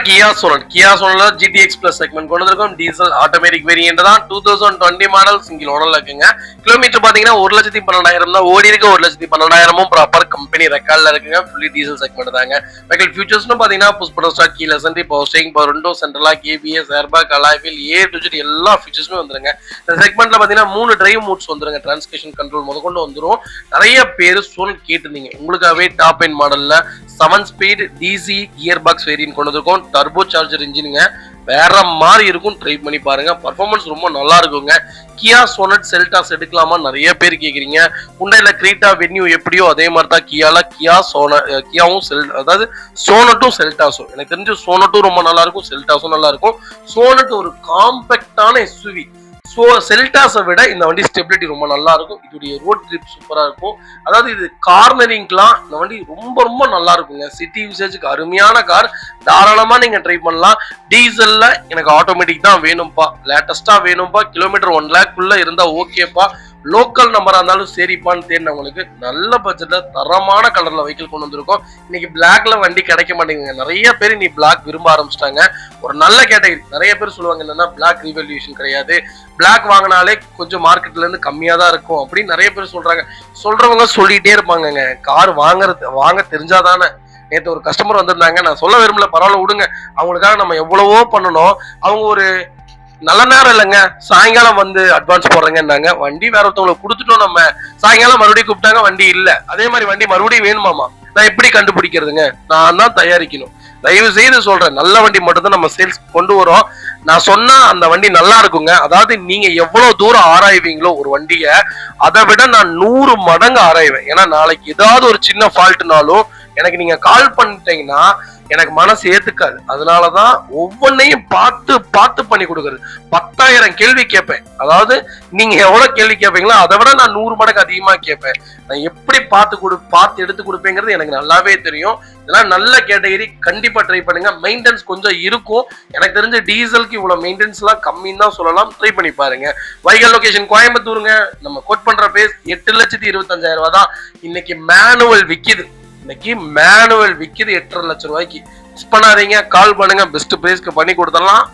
கியா சோனட் GTX பிளஸ் செக்மெண்ட் கொண்டு வந்திருக்கோம். டீசல் ஆட்டோமேட்டிக் வேரியன்ட் தான். 2020 மாடல், சிங்கிள் ஓனர்ல இருக்குங்க. கிலோமீட்டர் பாத்தீங்கன்னா 1,12,000 தான் ஓடி இருக்கு. 1,12,000 ப்ராப்பர் கம்பெனி ரெக்கார்ட்ல இருக்குங்க. ஃபுல்லி டீசல் செக்மெண்ட் தாங்க. வெஹிக்கிள் ஃபியூச்சர்ஸ்னு பாத்தீங்கன்னா புஷ் பட்டன் ஸ்டார்ட், கீழே சென்ட்ரி, power steering, power window, central lock, ABS, air bag, alloy wheel, A to Z எல்லா ஃபீச்சர்ஸுமே வந்துருங்க. இந்த செக்மெண்ட்ல பாத்தீங்கன்னா 3 டிரைவ் மோட்ஸ் வந்துருங்க. டிரான்ஸ்மிஷன் கண்ட்ரோல் முதற்கொண்டு வந்துரும். நிறைய பேர் சோனட் கேட்டிருந்தீங்க. உங்களுக்காகவே டாப் எண்ட் மாடல்ல 7 speed DC gear box variant கொண்டு வந்திருக்கோம். டர்போ சார்ஜர் இன்ஜினுங்க. வேற மாதிரி இருக்கும். ட்ரை பண்ணி பாருங்க. பர்ஃபார்மன்ஸ் ரொம்ப நல்லா இருக்குங்க. கியா சோனட் செல்டாஸ் எடுக்கலாமா நிறைய பேர் கேக்குறீங்க. ஹுண்டாயில கிரீட்டா வென்யூ எப்படியோ அதே மாதிரி தான் கியாவும் அதாவது சோனட்டும் செல்டாஸும். எனக்கு தெரிஞ்சு சோனட்டும் ரொம்ப நல்லா இருக்கும், செல்டாஸும் நல்லா இருக்கும். சோனட் ஒரு காம்பேக்டான SUV. செல்டாஸை விட இந்த வண்டி ஸ்டெபிலிட்டி ரொம்ப நல்லா இருக்கும். இதோடைய ரோட் ட்ரிப் சூப்பரா இருக்கும். அதாவது இது கார்னரிங்லாம் இந்த வண்டி ரொம்ப ரொம்ப நல்லா இருக்குங்க. சிட்டி யூசேஜுக்கு அருமையான கார். தாராளமா நீங்க ட்ரை பண்ணலாம். டீசல்ல எனக்கு ஆட்டோமேட்டிக் தான் வேணும்பா, லேட்டஸ்டா வேணும்பா, கிலோமீட்டர் 1 lakh இருந்தா ஓகேப்பா, லோக்கல் நம்பரா இருந்தாலும் சரிப்பான்னு தேடினவங்களுக்கு நல்ல பட்ஜெட்ல தரமான கலர்ல வெஹிக்கிள் கொண்டு வந்திருக்கோம். இன்னைக்கு பிளாக்ல வண்டி கிடைக்க மாட்டேங்குங்க. நிறைய பேர் நீ பிளாக் விரும்ப ஆரம்பிச்சிட்டாங்க. ஒரு நல்ல கேட்டகரி. நிறைய பேர் சொல்லுவாங்க என்னன்னா பிளாக் ரிவல்யூஷன் கிடையாது, பிளாக் வாங்கினாலே கொஞ்சம் மார்க்கெட்ல இருந்து கம்மியா தான் இருக்கும் அப்படின்னு நிறைய பேர் சொல்றாங்க. சொல்றவங்க சொல்லிட்டே இருப்பாங்கங்க. கார் வாங்க தெரிஞ்சாதானே. நேற்று ஒரு கஸ்டமர் வந்திருந்தாங்க. நான் சொல்ல விரும்பல, பரவாயில்ல விடுங்க. அவங்களுக்காக நம்ம எவ்வளவோ பண்ணணும். அவங்க ஒரு நல்ல நேரம் இல்லைங்க, சாயங்காலம் வந்து அட்வான்ஸ் போடுறேங்கன்னாங்க. வண்டி வேற ஒருத்தவங்களுக்கு கொடுத்துட்டோம். நம்ம சாயங்காலம் மறுபடியும் கூப்பிட்டாங்க, வண்டி இல்ல. அதே மாதிரி வண்டி மறுபடியும் வேணுமாமா. நான் எப்படி கண்டுபிடிக்கிறதுங்க? நான் தான் தயாரிக்கணும். தயவு செய்து சொல்றேன், நல்ல வண்டி மட்டும் தான் நம்ம சேல்ஸ் கொண்டு வரோம். நான் சொன்னா அந்த வண்டி நல்லா இருக்குங்க. அதாவது நீங்க எவ்வளவு தூரம் ஆராய்வீங்களோ ஒரு வண்டிய, அதை விட நான் 100 மடங்கு ஆராய்வேன். ஏன்னா நாளைக்கு ஏதாவது ஒரு சின்ன ஃபால்ட்னாலும் எனக்கு நீங்க கால் பண்ணிட்டீங்கன்னா எனக்கு மனசு ஏத்துக்காது. அதனாலதான் ஒவ்வொன்னையும் பார்த்து பார்த்து பண்ணி கொடுக்கறது. 10,000 கேள்வி கேட்பேன். அதாவது நீங்க எவ்வளவு கேள்வி கேட்பீங்களோ அதை விட நான் 100 மடங்கு அதிகமா கேட்பேன். நான் எப்படி பார்த்து எடுத்து கொடுப்பேங்கிறது எனக்கு நல்லாவே தெரியும். இதெல்லாம் நல்ல கேட்டகரி. கண்டிப்பா ட்ரை பண்ணுங்க. மெயின்டெனன்ஸ் கொஞ்சம் இருக்கும். எனக்கு தெரிஞ்ச டீசலுக்கு இவ்வளவு மெயின்டெனன்ஸ் எல்லாம் கம்மின்னு தான் சொல்லலாம். ட்ரை பண்ணி பாருங்க. வெஹிக்கிள் லொகேஷன் கோயம்புத்தூருங்க. நம்ம கோட் பண்ற பேஸ் 8,25,000 தான். இன்னைக்கு மேனுவல் விக்குது. 8.5 லட்சம் ரூபாய்க்கு. மிஸ் பண்ணாதீங்க. கால் பண்ணுங்க. பெஸ்ட் பிரைஸ்க்கு பண்ணி கொடுத்துடலாம்.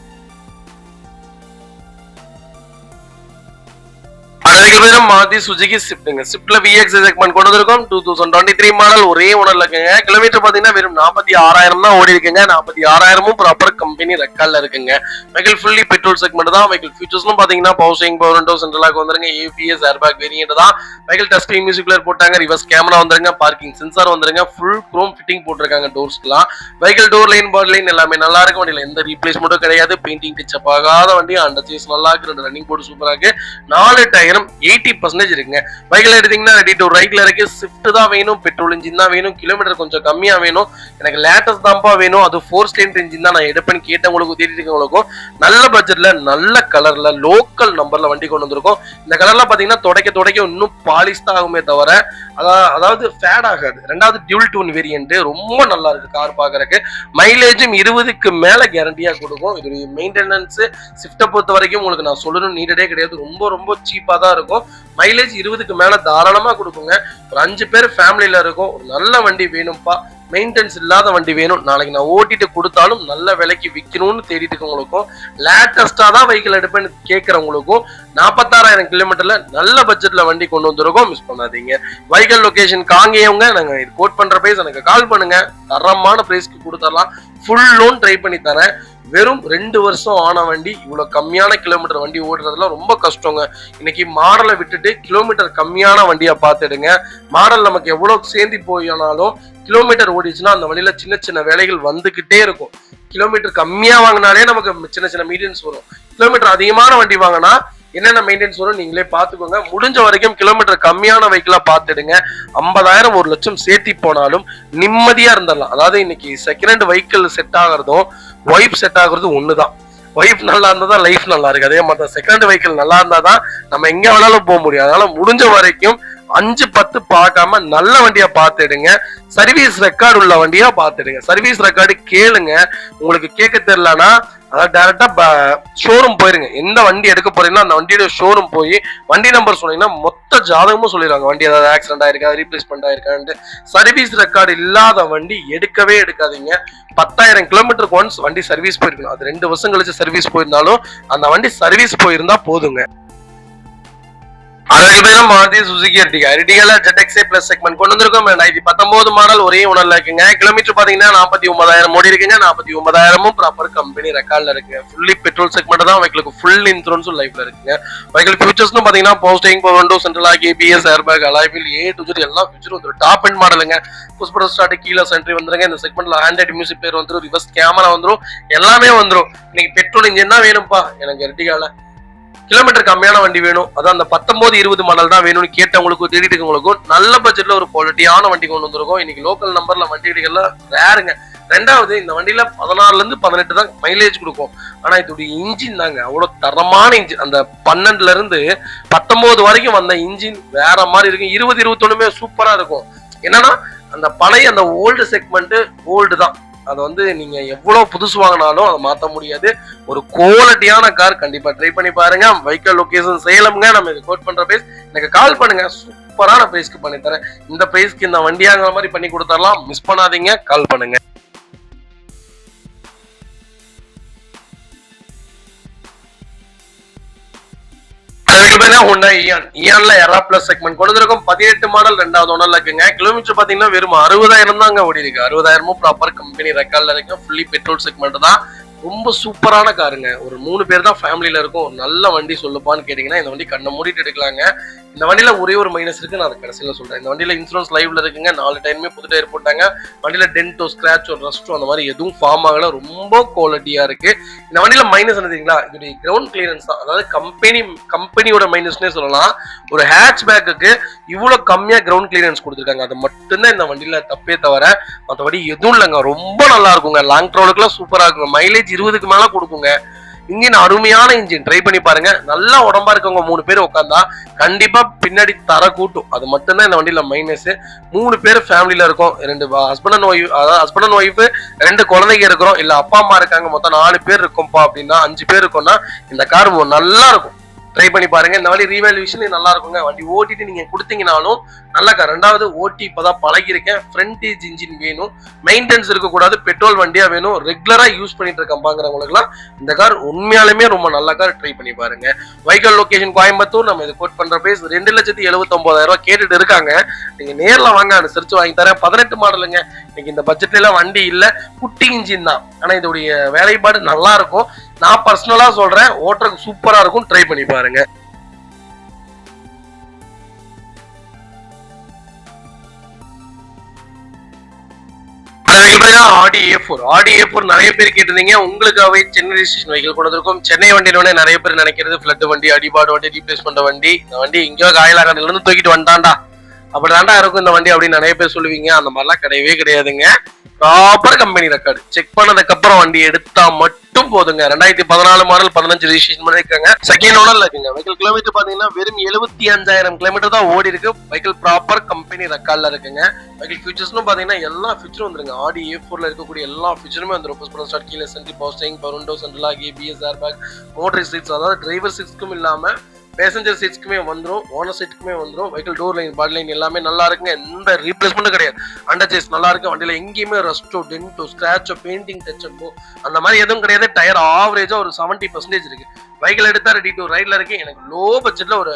பேரும் மாத்தி சுஜுகி ஸ்விஃப்ட்ங்க. ஸ்விஃப்ட்ல விஎக்ஸ் செக்மெண்ட் கொண்டு வந்திருக்கோம். 2023 மாடல், ஒரே ஓனர்ல இருக்குங்க. கிலோமீட்டர் பாத்தீங்கன்னா வெறும் 46,000 தான் ஓடி இருக்குங்க. 46,000 ப்ராப்பர் கம்பெனி ரெக்கார்ட்ல இருக்குங்க. வெஹிக்கிள் ஃபுல்லி பெட்ரோல் செக்மெண்ட் தான். வெஹிக்கிள் ஃபீச்சர்ஸ்னு பாத்தீங்கன்னா power steering, power window, central lock வந்துருங்க. ஏபிஎஸ் ஏர்பேக் வேரியன்ட் தான். Vehicle touch screen music player போட்டாங்க. ரிவர்ஸ் கேமரா வந்துருங்க. பார்க்கிங் சென்சார் வந்துருங்க. ஃபுல் குரோம் ஃபிட்டிங் போட்டிருக்காங்க டோர்ஸ்க்குலாம். Vehicle door line, body line எல்லாமே நல்லா இருக்கு. வண்டியில எந்த ரீப்ளேஸ்மெண்ட்டும் கிடையாது. பெயிண்டிங் டச்சப் ஆகாத வண்டி. அந்த சேஸ் நல்லா இருக்கு. ரெண்டு ரன்னிங் போர்டு சூப்பரா இருக்கு. 4 டயரும் 80% இருக்குங்க. பைக்ல எடுத்தீங்கன்னா ரெடி டு ரைட்ல இருக்கு. ஸ்விஃப்ட் தான் வேணும், பெட்ரோல் இன்ஜின் தான் வேணும், கிலோமீட்டர் கொஞ்சம் கம்மியா வேணும், எனக்கு லேட்டஸ்ட் தான்ப்பா வேணும், அது 4 ஸ்டேண்ட் இன்ஜின் தான் நான் எடுப்பேன்னு கேட்டவங்களுக்கும் தேடிட்டு இருக்கவங்களுக்கும் நல்ல பட்ஜெட்ல நல்ல கலர்ல லோக்கல் நம்பர்ல வண்டி கொண்டு வந்திருக்கோம். இந்த கலர்ல பாத்தீங்கன்னா துடைக்க இன்னும் பாலிஷ் தான் ஆகுமே தவிர அதாவது ஃபேட் ஆகாது. ரெண்டாவது டியூல் டூன் வேரியன்ட் ரொம்ப நல்லா இருக்கு கார் பாக்குறதுக்கு. மைலேஜும் 20க்கு மேல கேரண்டியா கொடுக்கும். இதோட மெயின்டெனன்ஸ் ஸ்விஃப்ட்டை பொறுத்த வரைக்கும் உங்களுக்கு நான் சொல்லணும் நீடடே கிடையாது. ரொம்ப ரொம்ப சீப்பா தான் இருக்கும். மைலேஜ் 20க்கு மேல தாராளமா கொடுக்குங்க. ஒரு 5 பேர் ஃபேமிலியில இருக்கும். ஒரு நல்ல வண்டி வேணும்ப்பா, மெயின்டெனன்ஸ் இல்லாத வண்டி வேணும், நாளைக்கு நான் ஓட்டிட்டு கொடுத்தாலும் நல்ல விலைக்கு விற்கணும்னு தேடிட்டு இருக்கவங்களுக்கும், லேட்டஸ்டா தான் வெஹிக்கிள் எடுப்பேன்னு கேட்கறவங்களுக்கும் 46,000 கிலோமீட்டர்ல நல்ல பட்ஜெட்ல வண்டி கொண்டு வந்திருக்கோம். மிஸ் பண்ணாதீங்க. வெஹிக்கிள் லொகேஷன் காங்கேயவங்க. நாங்க இது கோட் பண்ற பிரைஸ் எனக்கு கால் பண்ணுங்க, தரமான பிரைஸ்க்கு கொடுத்துடலாம். ஃபுல் லோன் ட்ரை பண்ணி தரேன். வெறும் 2 வருஷம் ஆன வண்டி, இவ்வளவு கம்மியான கிலோமீட்டர் வண்டி ஓடுறதுல ரொம்ப கஷ்டங்க. இன்னைக்கு மாடலை விட்டுட்டு கிலோமீட்டர் கம்மியான வண்டியா பார்த்துடுங்க. மாடல் நமக்கு எவ்வளவு சேர்ந்து போயானாலும் கிலோமீட்டர் ஓடிச்சுன்னா அந்த வழியில சின்ன சின்ன வேலைகள் வந்துகிட்டே இருக்கும். கிலோமீட்டர் கம்மியா வாங்கினாலே நமக்கு சின்ன சின்ன மெயின்டெனன்ஸ் வரும். கிலோமீட்டர் அதிகமான வண்டி வாங்கினா என்னென்ன மெயின்டெனன்ஸ் வரும் நீங்களே பாத்துக்கோங்க. முடிஞ்ச வரைக்கும் கிலோமீட்டர் கம்மியான வெஹிக்கிளா பார்த்துடுங்க. 50,000 1 லட்சம் சேர்த்தி போனாலும் நிம்மதியா இருந்துடலாம். அதாவது இன்னைக்கு செகண்ட் ஹேண்ட் வெஹிக்கிள் செட் ஆகிறதும் ஒய்ஃப் செட் ஆகுறதும் ஒண்ணுதான். ஒய்ஃப் நல்லா இருந்தா தான் லைஃப் நல்லா இருக்கு. அதே மாதிரி செகண்ட் ஹேண்ட் வெஹிக்கிள் நல்லா இருந்தா தான் நம்ம எங்க வேணாலும் போக முடியும். அதனால முடிஞ்ச வரைக்கும் 5-10 பார்க்காம நல்ல வண்டியா பார்த்துடுங்க. சர்வீஸ் ரெக்கார்டு உள்ள வண்டியா பார்த்துடுங்க. சர்வீஸ் ரெக்கார்டு கேளுங்க. உங்களுக்கு கேட்க தெரியலன்னா அதாவது டைரக்டா ஷோரூம் போயிருங்க. எந்த வண்டி எடுக்க போறீங்கன்னா அந்த வண்டியோட ஷோரூம் போய் வண்டி நம்பர் சொன்னீங்கன்னா மொத்த ஜாதகமும் சொல்லிடுவாங்க. வண்டி ஏதாவது ஆக்சிடென்ட் ஆயிருக்கா, ரீப்ளேஸ்மெண்ட் ஆயிருக்கான்னு. சர்வீஸ் ரெக்கார்டு இல்லாத வண்டி எடுக்கவே எடுக்காதீங்க. 10,000 கிலோமீட்டருக்கு ஒன்ஸ் வண்டி சர்வீஸ் போயிருக்கணும். அது 2 வருஷம் கழிச்சு சர்வீஸ் போயிருந்தாலும் அந்த வண்டி சர்வீஸ் போயிருந்தா போதுங்க. 60,000 மாருதி சுசுகி எர்டிகா. எர்டிகால ZXA பிளஸ் செக்மெண்ட் கொண்டு வந்திருக்கோம். 2019 மாடல், ஒரே ஓனர்ல இருக்குங்க. கிலோமீட்டர் பாத்தீங்கன்னா 49,000 ஓடி இருக்குங்க. 49,000 ப்ராப்பர் கம்பெனி ரெக்கார்ட்ல இருக்குங்க. ஃபுல்லி பெட்ரோல் செக்மெண்ட் தான். வெஹிக்கிளுக்கு ஃபுல் இன்சூரன்ஸும் லைஃப்ல இருக்குங்க. வெஹிக்கிள் ஃபியூச்சர்ஸ்னு பாத்தீங்கன்னா power steering, power window, central lock, ABS airbag, alloy wheel, A to Z எல்லா ஃபியூச்சரும் வந்து டாப் எண்ட் மாடலுங்க. புஷ்பட ஸ்டார்ட், கீழே சென்ட்ரி வந்துருங்க. இந்த செக்மெண்ட்ல ஆண்ட்ராய்டு மியூசிக் பிளேயர் வந்துரும், ரிவர்ஸ் கேமரா வந்துரும், எல்லாமே வந்துரும். இன்னைக்கு பெட்ரோல் இன்ஜின் தான் வேணும்ப்பா எனக்கு எர்டிகால, கிலோமீட்டர் கம்மியான வண்டி வேணும், அதான் அந்த 19-20 மாடல் தான் வேணும்னு கேட்டவங்களுக்கும் தேடிட்டு இருக்கவங்களுக்கும் நல்ல பட்ஜெட்ல ஒரு குவாலிட்டியான வண்டி கொண்டு வந்திருக்கோம். இன்னைக்கு லோக்கல் நம்பர்ல வண்டி கிடைக்கலாம் ரேருங்க. ரெண்டாவது, இந்த வண்டியில 16 to 18 தான் மைலேஜ் கொடுக்கும். ஆனா இதோடைய இன்ஜின் தாங்க அவ்வளவு தரமான இன்ஜின். அந்த 12 to 19 வரைக்கும் வந்த இன்ஜின் வேற மாதிரி இருக்கும். 20-21 சூப்பரா இருக்கும். என்னன்னா அந்த பழைய அந்த ஓல்டு செக்மெண்ட் ஓல்டு தான். அதை வந்து நீங்க எவ்வளவு புதுசு வாங்கினாலும் அதை மாற்ற முடியாது. ஒரு குவாலிட்டியான கார் கண்டிப்பா ட்ரை பண்ணி பாருங்க. வெஹிக்கிள் லொகேஷன் சேலம்ங்க. நம்ம இது கோட் பண்ற பிரைஸ் எனக்கு கால் பண்ணுங்க, சூப்பரான பிரைஸ்க்கு பண்ணி தரேன். இந்த பிரைஸ்க்கு இந்த வண்டியாங்கிற மாதிரி பண்ணி கொடுத்துடலாம். மிஸ் பண்ணாதீங்க, கால் பண்ணுங்க. இயான்ல எரா பிளஸ் செக்மெண்ட் கொண்டு வந்திருக்கோம். 18 மாடல், 2வது ஓனர்ல இருக்குங்க. கிலோமீட்டர் பாத்தீங்கன்னா வெறும் 60,000 தாங்க ஓடி இருக்கு. 60,000 ப்ராப்பர் கம்பெனி ரெக்கார்ட்ல இருக்கு. ஃபுல்லி பெட்ரோல் செக்மெண்ட் தான். ரொம்ப சூப்பரான காருங்க. ஒரு 3 பேர் தான் ஃபேமிலியில இருக்கும். ஒரு நல்ல வண்டி சொல்லுப்பான்னு கேட்டீங்கன்னா இந்த வண்டி கண்ணை மூடிட்டு எடுக்கலாங்க. இந்த வண்டியில ஒரே ஒரு மைனஸ் இருக்கு, நான் அதை கடைசியில சொல்றேன். இந்த வண்டியில இன்சூரன்ஸ் லைவ்ல இருக்குங்க. 4 டயருமே புது டயர் போட்டாங்க. வண்டியில டென்ட்டோ, ஸ்கிராச்சோ, ரஸ்டோ அந்த மாதிரி எதுவும் ஃபார்ம் ஆகல. ரொம்ப குவாலிட்டியா இருக்கு. இந்த வண்டியில மைனஸ் என்ன தெரியுங்களா, இதோட கிரவுண்ட் கிளியரன்ஸ் தான். அதாவது கம்பெனியோட மைனஸ்னே சொல்லலாம். ஒரு ஹேட்ச் பேக்குக்கு இவ்வளவு கம்மியா கிரவுண்ட் கிளியரன்ஸ் கொடுத்துருக்காங்க. அது மட்டும்தான் இந்த வண்டியில தப்பே தவிர மற்றபடி எதுவும் இல்லைங்க. ரொம்ப நல்லா இருக்குங்க. லாங் ட்ராவலுக்குலாம் சூப்பரா இருக்குங்க. மைலேஜ் 20க்கு மேல கொடுக்குங்க. இன்ஜின் அருமையான இன்ஜின், ட்ரை பண்ணி பாருங்க. நல்லா உடம்பா இருக்கவங்க 3 பேர் உட்காந்தா கண்டிப்பா பின்னாடி தர கூட்டும். அது மட்டும்தான் இந்த வண்டியில மைனஸ். 3 பேர் ஃபேமிலியில இருக்கும். 2 ஹஸ்பண்ட் அண்ட் ஒய்ஃப், அதாவது ஹஸ்பண்ட் அண்ட் ஒய்ஃப், 2 குழந்தைங்க இருக்கிறோம், இல்ல அப்பா அம்மா இருக்காங்க, மொத்தம் 4 பேர் இருக்கும்பா அப்படின்னா 5 பேர் இருக்கோம்னா இந்த கார் நல்லா இருக்கும். ட்ரை பண்ணி பாருங்க. இந்த வண்டி ரீவேல்யூஷன் நல்லா இருக்குங்க. வண்டி ஓட்டிட்டு நீங்க கொடுத்தீங்கனாலும் நல்லா கார். ரெண்டாவது ஓட்டி இப்பதான் பழகிருக்கேன். ஃப்ரண்டேஜ் இன்ஜின் வேணும், மெயின்டெனன்ஸ் இருக்கக்கூடாது, பெட்ரோல் வண்டியா வேணும், ரெகுலரா யூஸ் பண்ணிட்டு இருக்கேன் இந்த கார் உண்மையாலுமே ரொம்ப நல்ல கார். ட்ரை பண்ணி பாருங்க. Vehicle location Coimbatore. நம்ம இது கோட் பண்ற பிரைஸ் 2,79,000 கேட்டுட்டு இருக்காங்க. நீங்க நேர்ல வாங்க, அனுசரிச்சு வாங்கி தரேன். 18 மாடலுங்க. இன்னைக்கு இந்த பட்ஜெட்ல எல்லாம் வண்டி இல்ல, குட்டி இன்ஜின் தான். ஆனா இதோடைய வேலைப்பாடு நல்லா இருக்கும். நான் பர்சனலா சொல்றேன், ஓட்டுறதுக்கு சூப்பரா இருக்கும். ட்ரை பண்ணி பாருங்க. ஆடி A4 நிறைய பேர் கேட்டிருந்தீங்க. உங்களுக்காகவே சென்னை ரெஜிஸ்ட்ரேஷன் வெஹிக்கிள் கொண்டு வந்திருக்கோம். சென்னை வண்டியில நிறைய பேர் நினைக்கிறது ஃபிளட் வண்டி, அடிபாடு வண்டி, ரீப்ளேஸ் பண்ற வண்டி. இந்த வண்டி இங்கேயோ காயலாங்கல இருந்து தூக்கிட்டு வந்துட்டான்டா, அப்படிதான்டா இருக்கும் இந்த வண்டி அப்படின்னு நிறைய பேர் சொல்லுவீங்க. அந்த மாதிரிலாம் கிடையவே கிடையாதுங்க. ப்ராப்பர் கம்பெனி ரெக்கார்டு செக் பண்ணதுக்கு அப்புறம் வண்டி எடுத்தா மட்டும் போதுங்க. 2014 மாடல் 15 ரெஜிஸ்ட்ரேஷன் பண்ணிருக்காங்க. செகண்ட் ஓனர்ல இருக்குங்க. வெஹிக்கிள் கிலோமீட்டர் பாத்தீங்கன்னா வெறும் 75,000 கிலோமீட்டர் தான் ஓடி இருக்கு. வெஹிக்கிள் ப்ராப்பர் கம்பெனி ரெக்கார்ட்ல இருக்குங்க. வெஹிக்கிள் ஃபீச்சர்ஸ்னு பாத்தீங்கன்னா எல்லா ஃபீச்சரும் வந்துருங்க. ஆடி A4ல இருக்கக்கூடிய எல்லா ஃபீச்சருமே வந்துரும். புஷ் ஸ்டார்ட், கீழ சென்ட்ரி power steering, power window, central lock, ABS, airbag, motor seats, அதாவது டிரைவர் சீட்ஸ்க்கும் இல்லாம பேசஞ்சர் சீட்ஸ்க்குமே வந்துடும், ஓனர் சீட்டுக்குமே வந்துடும். Vehicle door line, body line எல்லாமே நல்லா இருக்குங்க. எந்த ரீப்ளேஸ்மெண்ட்டும் கிடையாது. அண்டர் சேஸ் நல்லா இருக்கு. வண்டியில எங்கேயுமே ரஸ்டோ, டென்டோ, ஸ்கிராச்சோ, பெயிண்டிங் டச் அப்போ அந்த மாதிரி எதுவும் கிடையாது. டயர் ஆவரேஜா ஒரு 70% இருக்கு. வெஹிக்கிள் எடுத்தா ரெடி டு ரைட்ல இருக்கு. எனக்கு லோ பட்ஜெட்ல ஒரு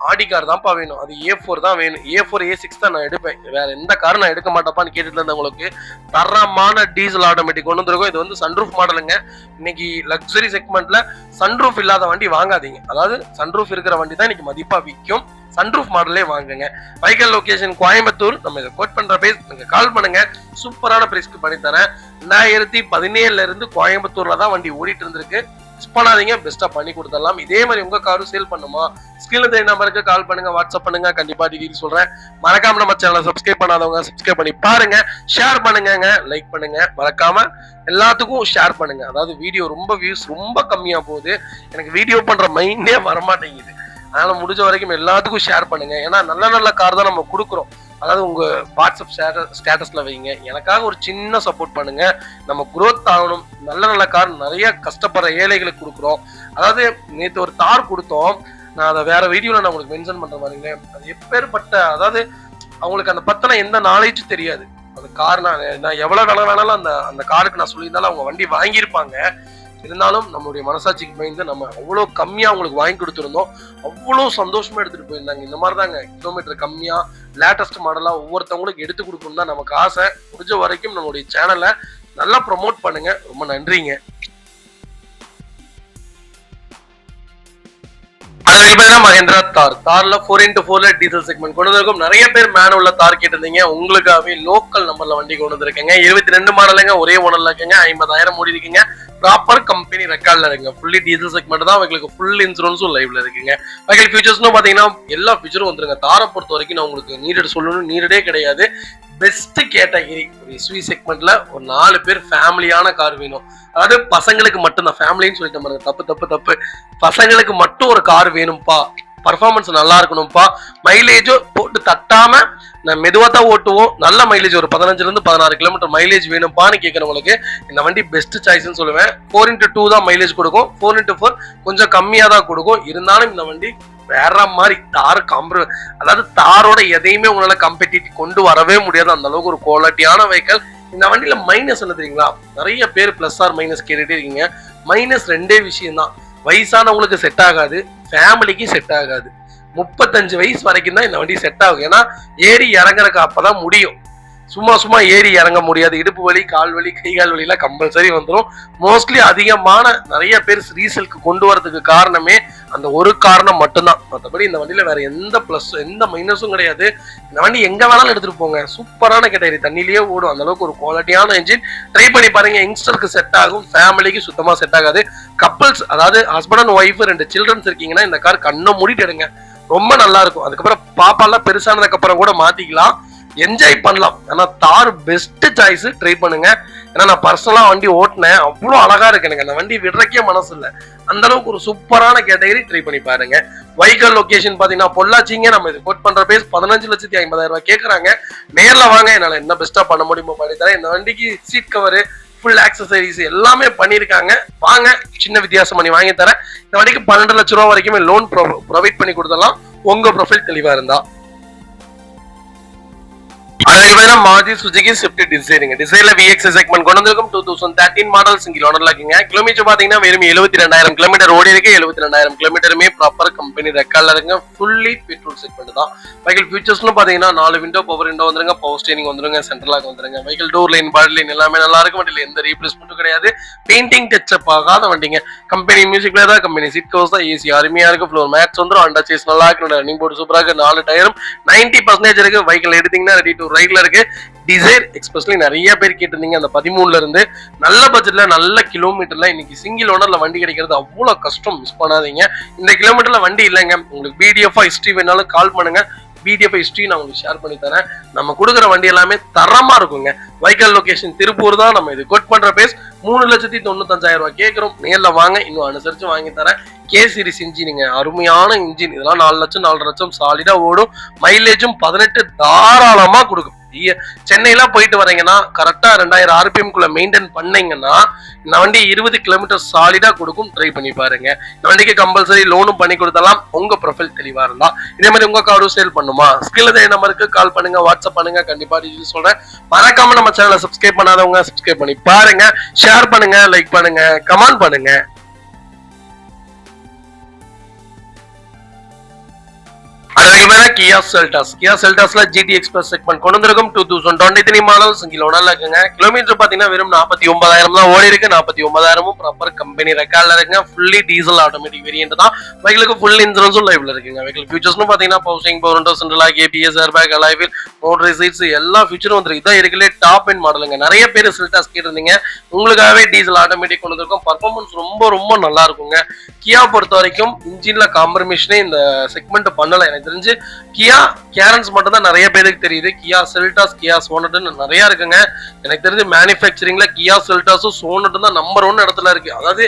ஆடி கார் தான்ப்பா வேணும், அது A4 தான் வேணும். A4 A6 தான் நான் எடுப்பேன், வேற எந்த காரும் நான் எடுக்க மாட்டேப்பான்னு கேட்டுட்டு இருந்தவங்களுக்கு தரமான டீசல் ஆட்டோமேட்டிக் கொண்டு வந்திருக்கோம். இது வந்து சன்ரூஃப் மாடலுங்க. இன்னைக்கு லக்ஸரி செக்மெண்ட்ல சன்ரூஃப் இல்லாத வண்டி வாங்காதீங்க. அதாவது சன்ரூஃப் இருக்கிற வண்டி தான் இன்னைக்கு மதிப்பா விற்கும். சன்ரூஃப் மாடலே வாங்குங்க. Vehicle location Coimbatore. நம்ம இதை கோட் பண்ற பிரைஸ் நீங்க கால் பண்ணுங்க, சூப்பரான பிரைஸ்க்கு பண்ணி தரேன். 2017 இருந்து கோயம்புத்தூர்ல தான் வண்டி ஓடிட்டு இருந்திருக்கு. மிஸ் பண்ணாதீங்க, பெஸ்டா பண்ணி கொடுத்துடலாம். இதே மாதிரி உங்க காரும் சேல் பண்ணுமா, ஸ்கிரீன்ல தெரிய நம்பருக்கு கால் பண்ணுங்க, வாட்ஸ்அப் பண்ணுங்க, கண்டிப்பா டீடைல் சொல்றேன். மறக்காம நம்ம சேனலை சப்ஸ்கிரைப் பண்ணாதவங்க சப்ஸ்கிரைப் பண்ணி பாருங்க, ஷேர் பண்ணுங்க, லைக் பண்ணுங்க, மறக்காம எல்லாத்துக்கும் ஷேர் பண்ணுங்க. அதாவது வீடியோ ரொம்ப வியூஸ் ரொம்ப கம்மியா போகுது, எனக்கு வீடியோ பண்ற மைண்டே வரமாட்டேங்குது. அதனால முடிஞ்ச வரைக்கும் எல்லாத்துக்கும் ஷேர் பண்ணுங்க. ஏன்னா நல்ல நல்ல கார் தான் நம்ம கொடுக்குறோம். அதாவது உங்க வாட்ஸ்அப் ஸ்டேட்டஸ்ல வைங்க, எனக்காக ஒரு சின்ன சப்போர்ட் பண்ணுங்க. நம்ம குரோத் ஆகணும். நல்ல நல்ல கார் நிறைய கஷ்டப்படுற ஏழைகளுக்கு கொடுக்குறோம். அதாவது நேற்று ஒரு தார் கொடுத்தோம், நான் அதை வேற வீடியோல நான் உங்களுக்கு மென்ஷன் பண்ற மாதிரிங்க. அது எப்பேற்பட்ட, அதாவது அவங்களுக்கு அந்த பத்தின எந்த நாலேஜும் தெரியாது. அந்த கார் நான் எவ்வளவு வேலை வேணாலும் அந்த காருக்கு நான் சொல்லியிருந்தாலும் அவங்க வண்டி வாங்கியிருப்பாங்க. இருந்தாலும் நம்மளுடைய மனசாட்சிக்கு பயந்து நம்ம அவ்வளோ கம்மியா அவங்களுக்கு வாங்கி கொடுத்துருந்தோம். அவ்வளோ சந்தோஷமா எடுத்துட்டு போயிருந்தாங்க. இந்த மாதிரி தாங்க கிலோமீட்டர் கம்மியா லேட்டஸ்ட் மாடலா ஒவ்வொருத்தவங்களுக்கு எடுத்து கொடுக்கணும் தான் நமக்கு ஆசை. முடிஞ்ச வரைக்கும் நம்மளுடைய சேனலை நல்லா ப்ரொமோட் பண்ணுங்க. ரொம்ப நன்றிங்க. மஹேந்திரா தார்ல 4x4 டீசல் செக்மெண்ட் கொண்டு வந்திருக்கும். நிறைய பேர் மேனுவல்ல தார் கேட்டிருந்தீங்க. உங்களுக்காகவே லோக்கல் நம்பர்ல வண்டி கொண்டு வந்திருக்கேங்க. 22 மாடலுங்க, ஒரே ஓனர்ல இருக்குங்க. 50,000 ஓடி இருக்குங்க. ப்ராப்பர் கம்பெனி ரெக்கார்ட்ல இருக்குங்க. ஃபுல்லி டீசல் செக்மெண்ட் தான். உங்களுக்கு ஃபுல் இன்சூரன்ஸும் லைவ்ல இருக்குங்க. வெஹிக்கிள் ஃபீச்சர்ஸ்னு பாத்தீங்கன்னா எல்லா ஃபீச்சரும் வந்துருங்க. தாரை பொறுத்த வரைக்கும் நான் உங்களுக்கு நீடட் சொல்லணும், நீடடே கிடையாது. பெஸ்ட் கேட்டகரி ஒரு SUV செக்மெண்ட்ல ஒரு 4 பேர் ஃபேமிலியான கார் வேணும். அதாவது பசங்களுக்கு மட்டும் தான், ஃபேமிலின்னு சொல்லிட்டு பாருங்க, தப்பு. பசங்களுக்கு மட்டும் ஒரு கார் வேணும்பா, பர்ஃபார்மன்ஸ் நல்லா இருக்கணும்ப்பா, மைலேஜும் போட்டு தட்டாம நான் மெதுவா தான் ஓட்டுவோம், நல்ல மைலேஜ் ஒரு 15 இருந்து 16 கிலோமீட்டர் மைலேஜ் வேணும்ப்பான்னு கேட்கறவங்களுக்கு இந்த வண்டி பெஸ்ட் சாய்ஸ்ன்னு சொல்லுவேன். 4x2 தான் மைலேஜ் கொடுக்கும், 4x4 கொஞ்சம் கம்மியா தான் கொடுக்கும். இருந்தாலும் இந்த வண்டி வேற மாதிரி தார் அதாவது தாரோட எதையுமே உங்களால காம்படிட்டிவ் கொண்டு வரவே முடியாது. அந்த அளவுக்கு ஒரு குவாலிட்டியான வெஹிக்கிள். இந்த வண்டியில மைனஸ் என்ன தெரியுங்களா, நிறைய பேர் பிளஸ் ஆர் மைனஸ் கேட்டுட்டே இருக்கீங்க. மைனஸ் ரெண்டே விஷயம் தான், வயசானவங்களுக்கு செட் ஆகாது, ஃபேமிலிக்கு செட் ஆகாது. 35 வயசு வரைக்கும் தான் இந்த வண்டி செட் ஆகும். ஏன்னா ஏறி இறங்குறக்கு அப்பதான் முடியும். சும்மா ஏறி இறங்க முடியாது. இடுப்பு வலி, கால் வலி, கை கால் வலி எல்லாம் கம்பல்சரி வந்துடும். மோஸ்ட்லி அதிகமான நிறைய பேர் ரீசேலுக்கு கொண்டு வரதுக்கு காரணமே அந்த ஒரு காரணம் மட்டும்தான். மற்றபடி இந்த வண்டியில வேற எந்த பிளஸ் எந்த மைனஸும் கிடையாது. இந்த வண்டி எங்க வேணாலும் எடுத்துட்டு போங்க, சூப்பரான கேட்டகரி, தண்ணிலேயே ஓடும். அந்த அளவுக்கு ஒரு குவாலிட்டியான இன்ஜின். ட்ரை பண்ணி பாருங்க, யங்ஸ்டருக்கு செட் ஆகும், ஃபேமிலிக்கு சுத்தமா செட் ஆகாது. கப்பல்ஸ், அதாவது ஹஸ்பண்ட் அண்ட் ஒய்ஃப் 2 சில்ட்ரன்ஸ் இருக்கீங்கன்னா இந்த கார் கண்ணை மூடிட்டு எடுங்க, ரொம்ப நல்லா இருக்கும். அதுக்கப்புறம் பாப்பாலாம் பெருசானதுக்கு அப்புறம் கூட மாத்திக்கலாம், என்ஜாய் பண்ணலாம். ஆனா தார் பெஸ்ட் சாய்ஸ். ட்ரை பண்ணுங்க. ஏன்னா நான் பர்சனலா வண்டி ஓட்டினேன், அவ்வளோ அழகா இருக்கு. எனக்கு அந்த வண்டி விடுறக்கே மனசு இல்லை, அந்த அளவுக்கு ஒரு சூப்பரான கேட்டகரி. ட்ரை பண்ணி பாருங்க. வெஹிக்கிள் லொகேஷன் பாத்தீங்கன்னா பொள்ளாச்சிங்க. நம்ம இது கோட் பண்ற பேஸ் 15,50,000 கேட்கறாங்க. நேர்ல வாங்க, என்னால என்ன பெஸ்டா பண்ண முடியுமோ பண்ணி தரேன். இந்த வண்டிக்கு சீட் கவர் ஃபுல் ஆக்சசரிஸ் எல்லாமே பண்ணிருக்காங்க. வாங்க சின்ன வித்தியாசம் பண்ணி வாங்கி தரேன். இந்த வண்டிக்கு 12 லட்சம் ரூபாய் வரைக்குமே லோன் ப்ரொவைட் பண்ணி கொடுத்துடலாம் உங்க ப்ரொஃபைல் தெளிவா இருந்தா. மாருதி சுசுகி ஸ்விஃப்ட் டிசைருங்க. டிசைர்ல விஎக்ஸ் செக்மெண்ட் கொண்டு வந்திருக்கும். 2013 மாடல் சிங்கிள் ஓனர்ல இருக்குங்க. கிலோமீட்டர் பாத்தீங்கன்னா வெறும் 72,000 கிலோமீட்டர் ஓடி இருக்கு. 72,000 கிலோமீட்டருமே ப்ராப்பர் கம்பெனி ரெக்கார்ட்ல இருக்குங்க. ஃபுல்லி பெட்ரோல் செக்மெண்ட் தான். வெஹிக்கிள் ஃபீச்சர்ஸ்னு பாத்தீங்கன்னா 4 விண்டோ, பவர் விண்டோ வந்துருங்க, பவர் ஸ்டீரிங் வந்துருங்க, சென்ட்ரல் லாக் வந்துருங்க. Vehicle door line, body line எல்லாமே நல்லா இருக்கும். வண்டியில எந்த ரீப்ளேஸ்மெண்ட்டும் கிடையாது. பெயிண்டிங் டச்சப் ஆகாத வண்டிங்க. கம்பெனி மியூசிக் பிளேயர் தான், கம்பெனி சீட் கவர்ஸ் தான், ஏசி அருமையா இருக்கு. ஃப்ளோர் மேட்ஸ் வந்துரும். அண்டா சேஸ் நல்லா இருக்கு. ரன்னிங் போர்டு சூப்பரா இருக்கு. 4 டயரும் 90% இருக்கு. வெஹிக்கிள் எடுத்தீங்கன்னா ரெடி டு ரைட்ல இருக்கு. டிசைர் எக்ஸ்பிரஸ்லி நிறைய பேர் கேட்டிருந்தீங்க. அந்த 13ல இருந்து நல்ல பட்ஜெட்ல நல்ல கிலோமீட்டர்ல இன்னைக்கு சிங்கிள் ஓனர்ல வண்டி கிடைக்கிறது அவ்வளவு கஷ்டம். மிஸ் பண்ணாதீங்க. இந்த கிலோமீட்டர்ல வண்டி இல்லைங்க. உங்களுக்கு பிடிஎஃப் ஹிஸ்டரி வேணாலும் கால் பண்ணுங்க. பிடிஎஃப் ஹிஸ்டரி நான் உங்களுக்கு ஷேர் பண்ணி தரேன். நம்ம கொடுக்குற வண்டி எல்லாமே தரமா இருக்குங்க. வெஹிக்கல் லொகேஷன் திருப்பூர் தான். நம்ம இது கோட் பண்ற பேஸ் 3,95,000 ரூபாய் கேட்கிறோம். நேர்ல வாங்க, இன்னும் அனுசரிச்சு வாங்கி தரேன். கே சீரிஸ் இன்ஜினுங்க, அருமையான இன்ஜின். இதெல்லாம் 4 லட்சம் 4.5 லட்சம் சாலிடா ஓடும். மைலேஜும் 18 தாராளமா கொடுக்கும். சென்னையில போயிட்டு வரீங்கன்னா கரெக்டா 2000 RPM குள்ள மெயின்டைன் பண்ணீங்கன்னா இந்த வண்டி 20 கிலோமீட்டர் சாலிடா கொடுக்கும். ட்ரை பண்ணி பாருங்க. இந்த வண்டிக்கு கம்பல்சரி லோனும் பண்ணி கொடுத்தலாம் உங்க ப்ரொஃபைல் தெளிவா இருந்தா. இதே மாதிரி உங்க காரும் சேல் பண்ணுமா, ஸ்கில் நம்பருக்கு கால் பண்ணுங்க, வாட்ஸ்அப் பண்ணுங்க. கண்டிப்பா டீடைல்ஸ் சொல்றேன். மறக்காம நம்ம சேனலை சப்ஸ்கிரைப் பண்ணாதவங்க சப்ஸ்கிரைப் பண்ணி பாருங்க. ஷேர் பண்ணுங்க, லைக் பண்ணுங்க, கமெண்ட் பண்ணுங்க. கியா செல்டாஸ்ல GT எக்ஸ்பிரஸ் செக்மெண்ட் கொண்டு வந்திருக்கும். 2023 மாடல் சிங்கிள் ஓனர்ல இருக்குங்க. கிலோமீட்டர் பாத்தீங்கன்னா வெறும் 49,000 தான் ஓடி இருக்கு. 49,000 ப்ராப்பர் கம்பெனி ரெக்கார்ட்ல இருக்குங்க. ஃபுல்லி டீசல் ஆட்டோமேட்டிக் வேரியன்ட் தான். வெஹிக்கிளுக்கு ஃபுல் இன்சூரன்ஸும் லைவ்ல இருக்குங்க. வெஹிக்கிள் ஃபீச்சர்ஸ்னு பாத்தீங்கன்னா power steering, power window, central lock, ABS, airbag, alloy wheel, motor seats எல்லா ஃபீச்சரும் வந்துருக்கு. இதான் இருக்குல்ல டாப் எண்ட் மாடலுங்க. நிறைய பேர் செல்டாஸ் கேட்டிருந்தீங்க. உங்களுக்காகவே டீசல் ஆட்டோமேட்டிக் கொண்டு வந்திருக்கும். பர்ஃபார்மன்ஸ் ரொம்ப ரொம்ப நல்லா இருக்குங்க. கியா பொறுத்த வரைக்கும் இன்ஜின்ல காம்ப்ரமைஷனே இந்த செக்மெண்ட் பண்ணல. எனக்கு தெரிஞ்சு கியா கேரன்ஸ் மட்டும் தான் நிறைய பேருக்கு தெரியுது. கியா செல்டாஸ், கியா சோனட்னு நிறைய இருக்குங்க. எனக்கு தெரிஞ்சு மேனுஃபேக்சரிங்ல கியா செல்டாஸும் சோனட்டும் தான் நம்பர் 1 இடத்துல இருக்கு. அதாவது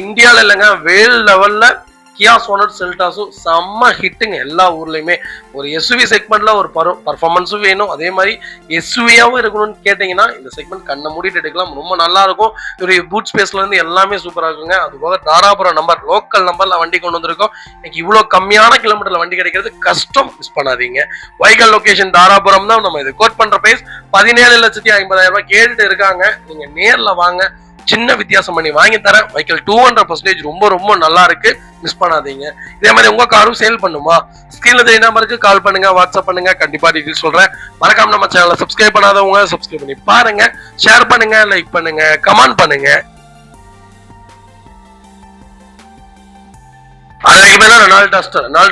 இந்தியால இல்லைங்க, வேர்ல்ட் லெவல்ல கியா சோனட் செல்டாஸும் செம்ம ஹிட்டுங்க எல்லா ஊர்லயுமே. ஒரு எஸ்யூவி செக்மெண்ட்ல ஒரு பர்ஃபார்மன்ஸும் வேணும், அதே மாதிரி எஸ்யூவியாவும் இருக்கணும்னு கேட்டீங்கன்னா இந்த செக்மெண்ட் கண்ணை மூடிட்டு எடுக்கலாம். ரொம்ப நல்லா இருக்கும். ஒரு பூட் ஸ்பேஸ்ல இருந்து எல்லாமே சூப்பரா இருக்குங்க. அது போக தாராபுரம் நம்பர், லோக்கல் நம்பர்ல வண்டி கொண்டு வந்திருக்கோம். இன்னைக்கு இவ்வளவு கம்மியான கிலோமீட்டர்ல வண்டி கிடைக்கிறது கஷ்டம். மிஸ் பண்ணாதீங்க. வெஹிக்கல் லொகேஷன் தாராபுரம் தான். நம்ம இது கோட் பண்ற பிரைஸ் 17,50,000 ரூபாய் கேட்டுட்டு இருக்காங்க. நீங்க நேர்ல வாங்க, சின்ன வித்தியாசம் பண்ணி வாங்கி தரேன். வெஹிக்கிள் 200% ரொம்ப ரொம்ப நல்லா இருக்கு. மிஸ் பண்ணாதீங்க. இதே மாதிரி உங்க காரும் சேல் பண்ணுமா, ஸ்கிரீன்ல நம்பருக்கு கால் பண்ணுங்க, வாட்ஸ்அப் பண்ணுங்க. கண்டிப்பா டீடைல்ஸ் சொல்றேன். மறக்காம நம்ம சேனலை சப்ஸ்கிரைப் பண்ணாதவங்க சப்ஸ்கிரைப் பண்ணி பாருங்க. ஷேர் பண்ணுங்க, லைக் பண்ணுங்க, கமெண்ட் பண்ணுங்க.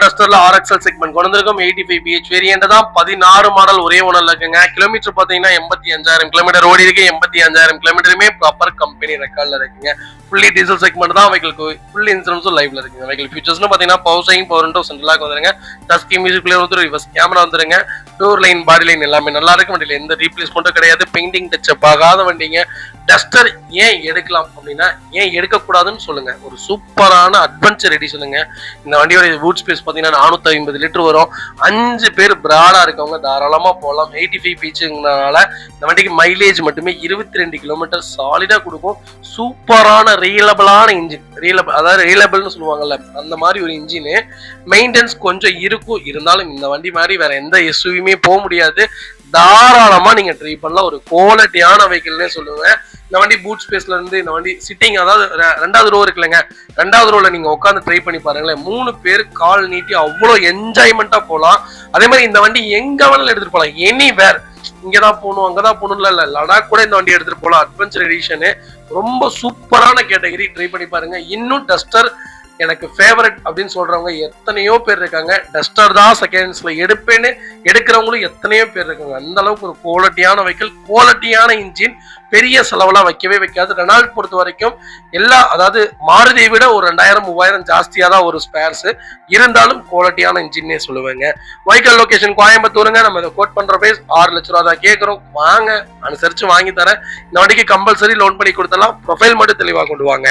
டஸ்டர்ல RXL செக்மெண்ட் கொண்டு வந்திருக்கும். 85 BH வேரியன்ட் தான். 16 மாடல் ஒரே ஓனர்ல இருக்குங்க. கிலோமீட்டர் பாத்தீங்கன்னா 85,000 கிலோமீட்டர் ஓடி இருக்கு. 85,000 கிலோமீட்டருமே ப்ராப்பர் கம்பெனி ரெக்கார்ட்ல இருக்குங்க. ஃபுல்லி டீசல் செக்மெண்ட் தான். வெஹிக்கிளுக்கு ஃபுல் இன்சூரன்ஸும் லைவ்ல இருக்குங்க. வெஹிக்கிள் ஃபீச்சர்ஸ்னு பாத்தீங்கன்னா power steering, power window, central lock வந்துருங்க. டச் ஸ்கிரீன், மியூசிக் பிளேயர் வந்து ரிவர்ஸ் கேமரா வந்துருங்க. டோர் லைன், பாடி லைன் எல்லாமே நல்லா இருக்கு. வண்டியில எந்த ரீப்ளேஸ்மெண்ட்டும் கிடையாது. பெயிண்டிங் டச்சப் ஆகாத வண்டிங்க. டஸ்டர் ஏன் எடுக்கலாம் அப்படின்னா, ஏன் எடுக்கக்கூடாதுன்னு சொல்லுங்க. ஒரு சூப்பரான அட்வென்ச்சர் எடிஷனுங்க. இந்த வண்டியோட பூட் ஸ்பேஸ் பாத்தீங்கன்னா 450 லிட்டர் வரும். 5 பேர் பிராடா இருக்கவங்க தாராளமா போகலாம். 85 பீச்சுங்கனால இந்த வண்டிக்கு மைலேஜ் மட்டுமே 22 கிலோமீட்டர் சாலிடா கொடுக்கும். சூப்பரான ரீலபிளான இன்ஜின். அதாவது ரீலபிள்னு சொல்லுவாங்கல்ல, அந்த மாதிரி ஒரு இன்ஜின். மெயின்டெனன்ஸ் கொஞ்சம் இருக்கும். இருந்தாலும் இந்த வண்டி மாதிரி வேற எந்த எஸ்யூவியுமே போக முடியாது. தாராளமா நீங்க ட்ரை பண்ணலாம். ஒரு குவாலிட்டியான வெஹிக்கிள்னே சொல்லுவேன். இந்த வண்டி பூட் ஸ்பேஸ்ல இருந்து இந்த வண்டி சிட்டிங், அதாவது 2வது ரோ இருக்குல்லங்க, 2வது ரோல நீங்க உட்காந்து ட்ரை பண்ணி பாருங்களேன். 3 பேர் கால் நீட்டி அவ்வளவு என்ஜாய்மெண்டா போகலாம். அதே மாதிரி இந்த வண்டி எங்க வேணாலும் எடுத்துட்டு போகலாம். எனிவேர், இங்கதான் போகணும் அங்கதான் போகணும்ல இல்ல, லடாக் கூட இந்த வண்டி எடுத்துட்டு போகலாம். அட்வென்ச்சர் எடிஷனு ரொம்ப சூப்பரான கேட்டகரி. ட்ரை பண்ணி பாருங்க. இன்னும் டஸ்டர் எனக்கு ஃபேவரட் அப்படின்னு சொல்றவங்க எத்தனையோ பேர் இருக்காங்க. டஸ்டர் தான் செகண்ட்ஸ்ல எடுப்பேன்னு எடுக்கிறவங்களும் எத்தனையோ பேர் இருக்காங்க. அந்த அளவுக்கு ஒரு குவாலிட்டியான வெஹிக்கிள், குவாலிட்டியான இன்ஜின், பெரிய செலவெல்லாம் வைக்கவே வைக்காது. ரெனால்ட் பொறுத்த வரைக்கும் அதாவது மாருதியை விட ஒரு 2000-3000 ஜாஸ்தியா தான் ஒரு ஸ்பேர்ஸ் இருந்தாலும் குவாலிட்டியான இன்ஜின்னே சொல்லுவாங்க. வெஹிக்கிள் லொகேஷன் கோயம்புத்தூருங்க. நம்ம இதை கோட் பண்ற பிரைஸ் 6 லட்ச ரூபா தான் கேட்கிறோம். வாங்க, அனுசரிச்சு வாங்கி தரேன். இந்த வண்டிக்கு கம்பல்சரி லோன் பண்ணி கொடுத்தலாம். ப்ரொஃபைல் மட்டும் தெளிவா கொண்டு வாங்க.